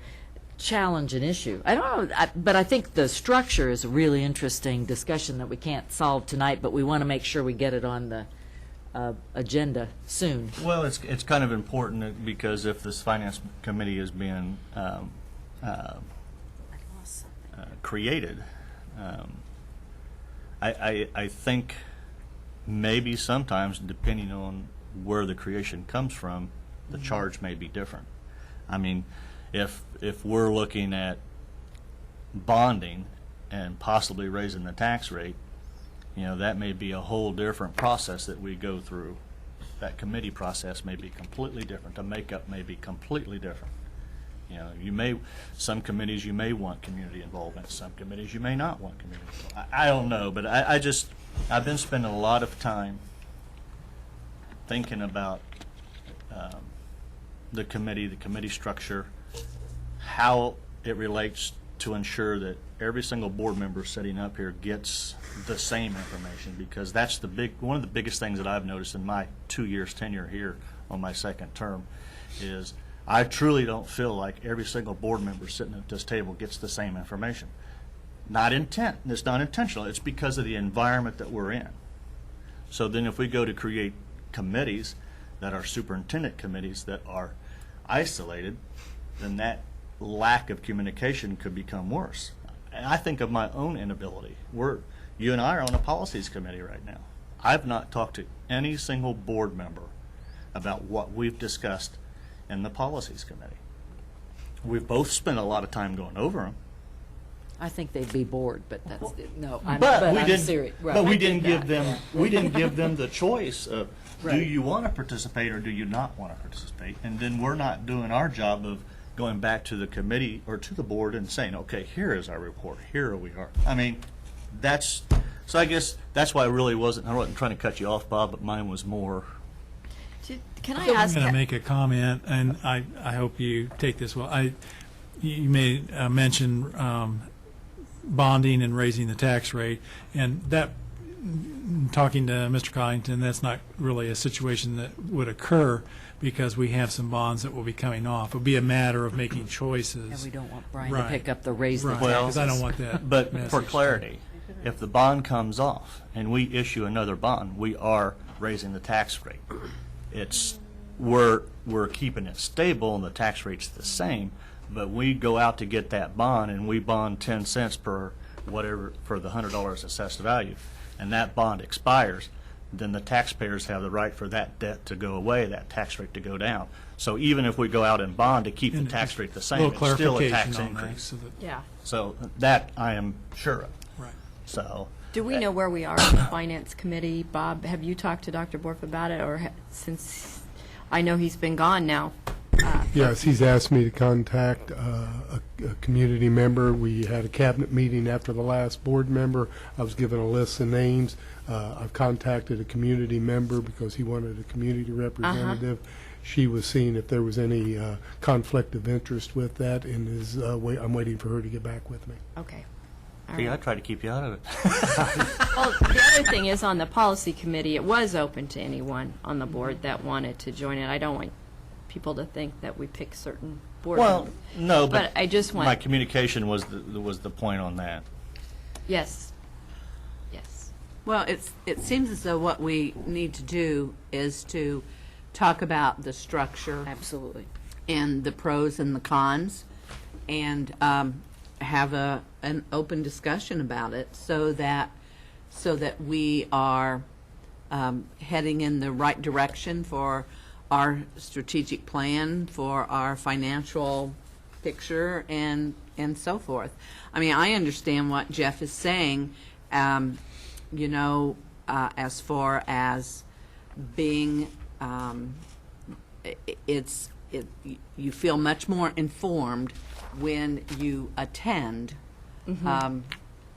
Speaker 9: challenge and issue. I don't know, but I think the structure is a really interesting discussion that we can't solve tonight, but we want to make sure we get it on the agenda soon.
Speaker 12: Well, it's kind of important because if this finance committee is being created, I think maybe sometimes, depending on where the creation comes from, the charge may be different. I mean, if we're looking at bonding and possibly raising the tax rate, that may be a whole different process that we go through. That committee process may be completely different. The makeup may be completely different. Some committees you may want community involvement. Some committees you may not want community involvement. I don't know, but I've been spending a lot of time thinking about the committee structure, how it relates to ensure that every single board member sitting up here gets the same information, because that's one of the biggest things that I've noticed in my 2 years tenure here on my second term is I truly don't feel like every single board member sitting at this table gets the same information. It's not intentional. It's because of the environment that we're in. So then if we go to create committees that are superintendent committees that are isolated, then that lack of communication could become worse. And I think of my own inability. You and I are on a policies committee right now. I've not talked to any single board member about what we've discussed in the policies committee. We've both spent a lot of time going over them.
Speaker 9: I think they'd be bored, but that's no. I'm serious. Right.
Speaker 12: But we
Speaker 9: I
Speaker 12: didn't
Speaker 9: get
Speaker 12: give
Speaker 9: that.
Speaker 12: them. We didn't give them the choice of do
Speaker 9: Right.
Speaker 12: you want to participate or do you not want to participate? And then we're not doing our job of going back to the committee or to the board and saying, okay, here is our report. Here we are. I mean, so I guess that's why I wasn't trying to cut you off, Bob, but mine was more.
Speaker 1: Can I
Speaker 5: I'm
Speaker 1: ask?
Speaker 5: going to make a comment, and I hope you take this well. You made mention bonding and raising the tax rate, and that, talking to Mr. Collington, that's not really a situation that would occur because we have some bonds that will be coming off. It would be a matter of making choices.
Speaker 9: And we don't want Brian to
Speaker 5: Right.
Speaker 9: pick up the raise the
Speaker 5: Right,
Speaker 9: taxes.
Speaker 5: because I don't want that
Speaker 12: But for
Speaker 5: message.
Speaker 12: clarity, if the bond comes off and we issue another bond, we are raising the tax rate. We're keeping it stable and the tax rate's the same, but we go out to get that bond and we bond 10 cents per whatever for the $100 assessed value, and that bond expires, then the taxpayers have the right for that debt to go away, that tax rate to go down. So even if we go out and bond to keep the
Speaker 5: And
Speaker 12: tax rate the same,
Speaker 5: little
Speaker 12: it's still a tax
Speaker 5: clarification on that,
Speaker 12: increase.
Speaker 5: so that-
Speaker 14: Yeah.
Speaker 12: So that I am sure of.
Speaker 5: Right.
Speaker 12: So.
Speaker 1: Do we know where we are in the finance committee? Bob, have you talked to Dr. Borf about it, or since I know he's been gone now.
Speaker 15: Yes, he's asked me to contact a community member. We had a cabinet meeting after the last board member. I was given a list of names. I've contacted a community member because he wanted a community representative. She was seeing if there was any conflict of interest with that, and I'm waiting for her to get back with me.
Speaker 1: Okay.
Speaker 12: See, I try to keep you out of it.
Speaker 1: Well, the other thing is on the policy committee, it was open to anyone on the board that wanted to join it. I don't want people to think that we pick certain board members.
Speaker 12: No,
Speaker 1: but I just want
Speaker 12: my communication was the point on that.
Speaker 1: Yes. Yes.
Speaker 4: Well, it seems as though what we need to do is to talk about the structure.
Speaker 9: Absolutely.
Speaker 4: And the pros and the cons, and have an open discussion about it so that we are heading in the right direction for our strategic plan, for our financial picture, and so forth. I mean, I understand what Jeff is saying, as far as being, you feel much more informed when you attend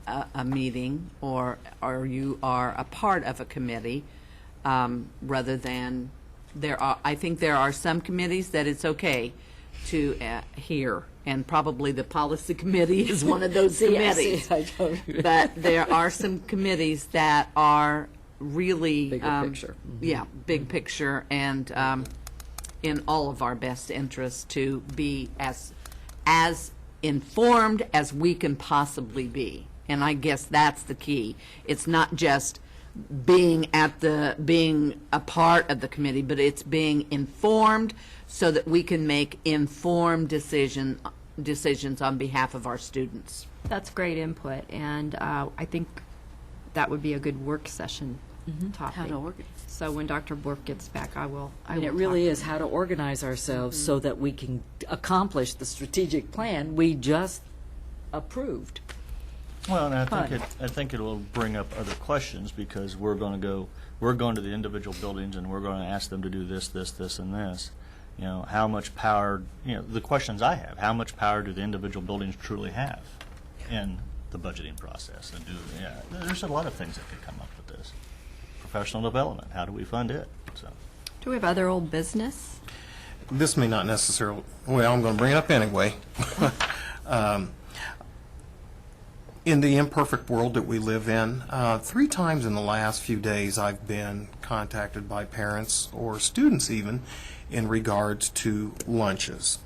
Speaker 4: a meeting or you are a part of a committee, rather than I think there are some committees that it's okay to hear, and probably the policy committee is one of those committees.
Speaker 9: Yes, I totally agree.
Speaker 4: But there are some committees that are really
Speaker 9: Bigger picture.
Speaker 4: Yeah, big picture, and in all of our best interests to be as informed as we can possibly be. And I guess that's the key. It's not just being a part of the committee, but it's being informed so that we can make informed decisions on behalf of our students.
Speaker 1: That's great input, and I think that would be a good work session topic.
Speaker 9: How to organize.
Speaker 1: So when Dr. Borf gets back, I will
Speaker 9: It really is how to organize ourselves so that we can accomplish the strategic plan we just approved.
Speaker 12: Well, and I think it will bring up other questions, because we're going to the individual buildings and we're going to ask them to do this, this, this, and this. You know, how much power, the questions I have, how much power do the individual buildings truly have in the budgeting process? And there's a lot of things that could come up with this. Professional development, how do we fund it? So,
Speaker 1: do we have other old business?
Speaker 2: This may not necessarily, well, I'm going to bring it up anyway. In the imperfect world that we live in, 3 times in the last few days I've been contacted by parents or students even in regards to lunches.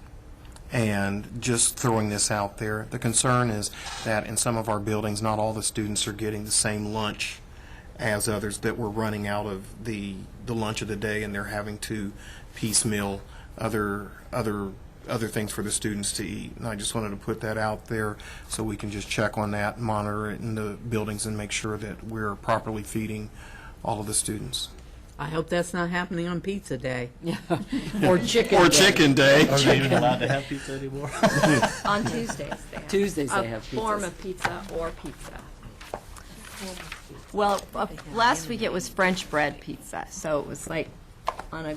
Speaker 2: And just throwing this out there, the concern is that in some of our buildings, not all the students are getting the same lunch as others, that we're running out of the lunch of the day and they're having to piecemeal other things for the students to eat. And I just wanted to put that out there so we can just check on that, monitor it in the buildings, and make sure that we're properly feeding all of the students.
Speaker 4: I hope that's not happening on pizza day.
Speaker 9: Or chicken
Speaker 2: Or
Speaker 9: day.
Speaker 2: chicken day.
Speaker 12: are they even allowed to have pizza anymore?
Speaker 1: On Tuesdays, they have.
Speaker 9: Tuesdays they
Speaker 1: a
Speaker 9: have
Speaker 1: form
Speaker 9: pizzas.
Speaker 1: of pizza or pizza. Well, last week it was French bread pizza, so it was like on a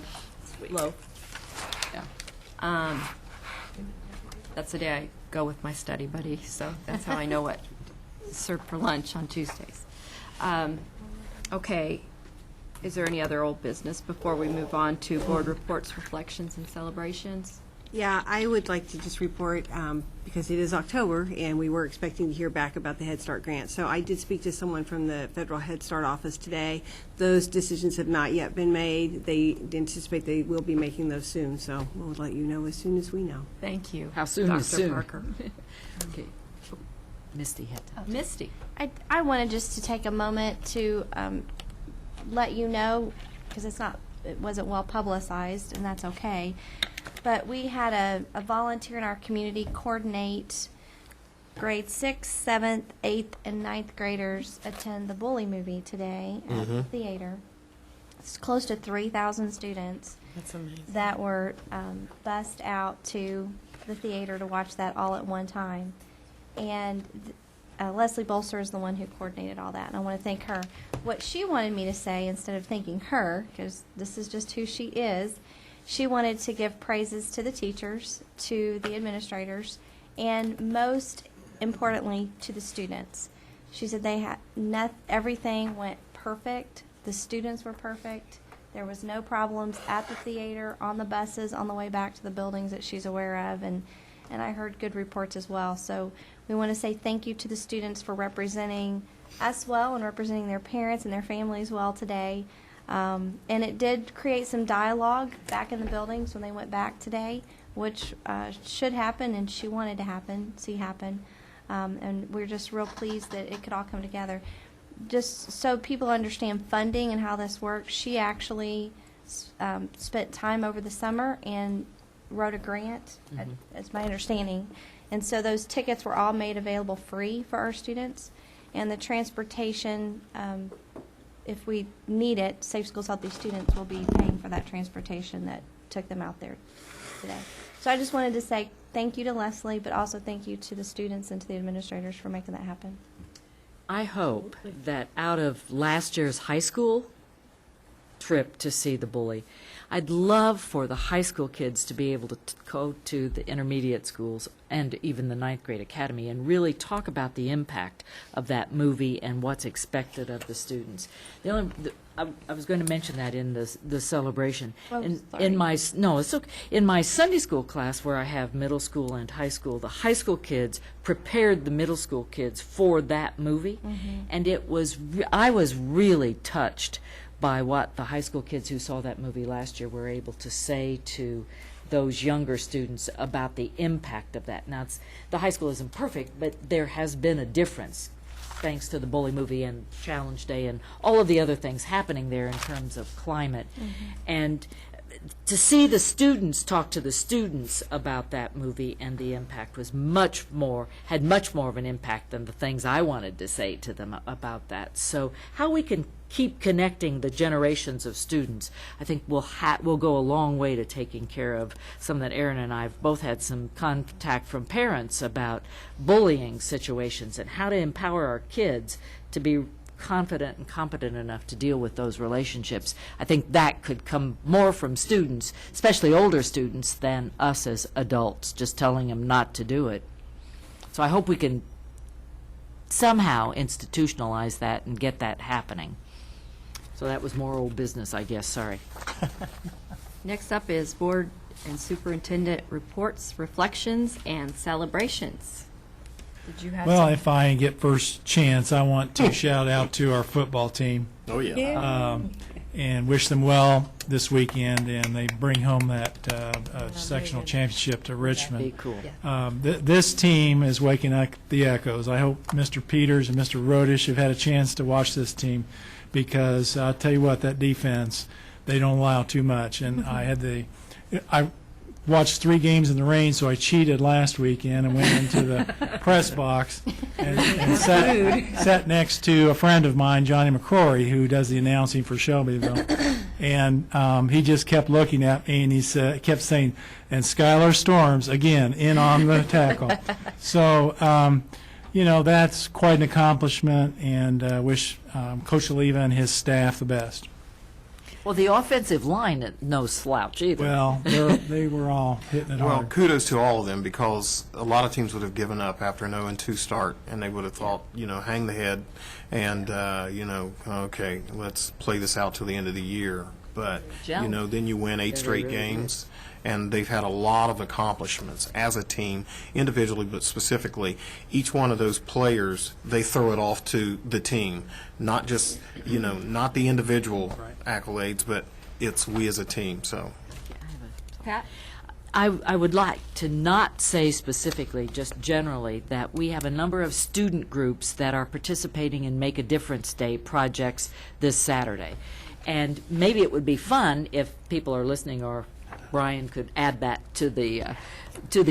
Speaker 1: loaf. Yeah. That's the day I go with my study buddy, so that's how I know what is served for lunch on Tuesdays. Okay. Is there any other old business before we move on to board reports, reflections, and celebrations?
Speaker 11: Yeah, I would like to just report, because it is October, and we were expecting to hear back about the Head Start grant. So I did speak to someone from the Federal Head Start office today. Those decisions have not yet been made. They anticipate they will be making those soon, so we'll let you know as soon as we know.
Speaker 1: Thank you.
Speaker 9: How soon
Speaker 1: Dr.
Speaker 9: is soon?
Speaker 1: Parker.
Speaker 9: Okay. Misty had to.
Speaker 1: Misty.
Speaker 17: I wanted just to take a moment to let you know, because it wasn't well publicized, and that's okay. But we had a volunteer in our community coordinate grades 6th, 7th, 8th, and 9th graders attend the Bully movie today at the theater. It's close to 3,000 students
Speaker 18: That's amazing.
Speaker 17: that were bussed out to the theater to watch that all at one time. And Leslie Bolster is the one who coordinated all that, and I want to thank her. What she wanted me to say, instead of thanking her, because this is just who she is, she wanted to give praises to the teachers, to the administrators, and most importantly, to the students. She said they had everything went perfect. The students were perfect. There was no problems at the theater, on the buses, on the way back to the buildings that she's aware of, and I heard good reports as well. So we want to say thank you to the students for representing us well and representing their parents and their families well today. And it did create some dialogue back in the buildings when they went back today, which should happen and she wanted to see happen. And we're just real pleased that it could all come together. Just so people understand funding and how this works, she actually spent time over the summer and wrote a grant, that's my understanding. And so those tickets were all made available free for our students. And the transportation, if we need it, Safe Schools Healthy Students will be paying for that transportation that took them out there today. So I just wanted to say thank you to Leslie, but also thank you to the students and to the administrators for making that happen.
Speaker 9: I hope that out of last year's high school trip to see the bully, I'd love for the high school kids to be able to go to the intermediate schools and even the ninth grade academy and really talk about the impact of that movie and what's expected of the students. I was going to mention that in the celebration.
Speaker 17: Oh,
Speaker 9: In my Sunday school class, where I have middle school and high school, the high school kids prepared the middle school kids for that movie, and I was really touched by what the high school kids who saw that movie last year were able to say to those younger students about the impact of that. Now, the high school isn't perfect, but there has been a difference thanks to the bully movie and Challenge Day and all of the other things happening there in terms of climate. And to see the students talk to the students about that movie and the impact was had much more of an impact than the things I wanted to say to them about that. So how we can keep connecting the generations of students, I think will go a long way to taking care of some that Erin and I have both had some contact from parents about bullying situations and how to empower our kids to be confident and competent enough to deal with those relationships. I think that could come more from students, especially older students, than us as adults, just telling them not to do it. So I hope we can somehow institutionalize that and get that happening. So that was more old business, I guess. Sorry.
Speaker 1: Next up is board and superintendent reports, reflections, and celebrations. Did you have
Speaker 5: Well,
Speaker 1: some?
Speaker 5: if I get first chance, I want to shout out to our football team.
Speaker 2: Oh, yeah.
Speaker 5: And wish them well this weekend, and they bring home that sectional championship to Richmond.
Speaker 9: Be cool.
Speaker 5: This team is waking up the echoes. I hope Mr. Peters and Mr. Rodish have had a chance to watch this team, because I'll tell you what, that defense, they don't allow too much. And I watched 3 games in the rain, so I cheated last weekend and went into the press box and sat next to a friend of mine, Johnny McCrory, who does the announcing for Shelbyville. And he just kept looking at me, and he kept saying, and Skylar Storms, again, in on the tackle. So, that's quite an accomplishment, and wish Coach Oliva and his staff the best.
Speaker 9: Well, the offensive line, no slouch either.
Speaker 5: Well, they were all hitting it
Speaker 2: Well,
Speaker 5: hard.
Speaker 2: kudos to all of them, because a lot of teams would have given up after an 0-2 start, and they would have thought, hang the head and, okay, let's play this out till the end of the year. But, then you win 8 straight games, and they've had a lot of accomplishments as a team, individually, but specifically. Each one of those players, they throw it off to the team, not just, not the individual accolades, but it's we as a team. So,
Speaker 1: Pat?
Speaker 9: I would like to not say specifically, just generally, that we have a number of student groups that are participating in Make a Difference Day projects this Saturday. And maybe it would be fun if people are listening, or Brian could add that to the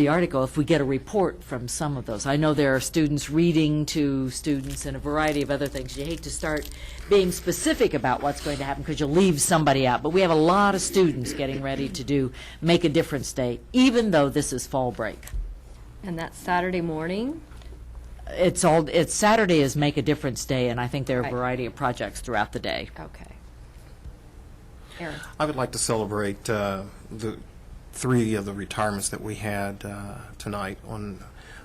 Speaker 9: article, if we get a report from some of those. I know there are students reading to students and a variety of other things. You hate to start being specific about what's going to happen because you'll leave somebody out. But we have a lot of students getting ready to do Make a Difference Day, even though this is fall break.
Speaker 1: And that's Saturday morning?
Speaker 9: It's Saturday is Make a Difference Day, and I think there are a variety of projects throughout the day.
Speaker 1: Okay. Aaron.
Speaker 2: I would like to celebrate the 3 of the retirements that we had tonight on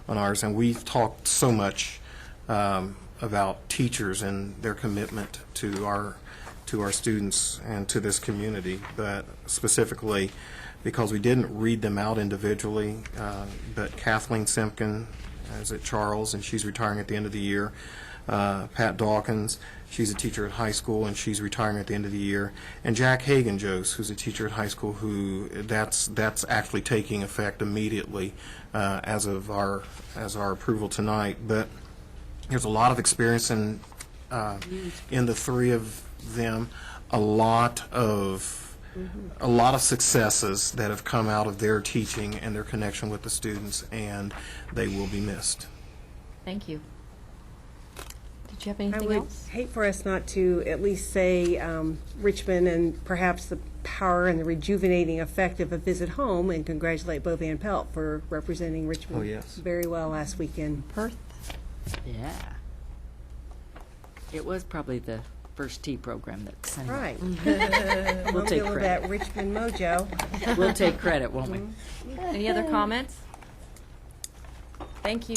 Speaker 2: ours, and we've talked so much about teachers and their commitment to our students and to this community, but specifically because we didn't read them out individually, but Kathleen Simpkin is at Charles, and she's retiring at the end of the year. Pat Dawkins, she's a teacher at high school, and she's retiring at the end of the year. And Jack Hagen-Jose, who's a teacher at high school, who that's actually taking effect immediately as our approval tonight. But there's a lot of experience in the 3 of them, a lot of successes that have come out of their teaching and their connection with the students, and they will be missed.
Speaker 1: Thank you. Did you have
Speaker 11: I
Speaker 1: anything
Speaker 11: would
Speaker 1: else?
Speaker 11: hate for us not to at least say Richmond and perhaps the power and the rejuvenating effect of a visit home, and congratulate Bo Van Pelt for representing Richmond very well last weekend.
Speaker 1: Perth?
Speaker 9: Yeah. It was probably the first tea program that sent it.
Speaker 11: Right.
Speaker 9: We'll take
Speaker 11: That
Speaker 9: credit.
Speaker 11: Richmond mojo.
Speaker 9: We'll take credit, won't we?
Speaker 1: Any other comments? Thank you.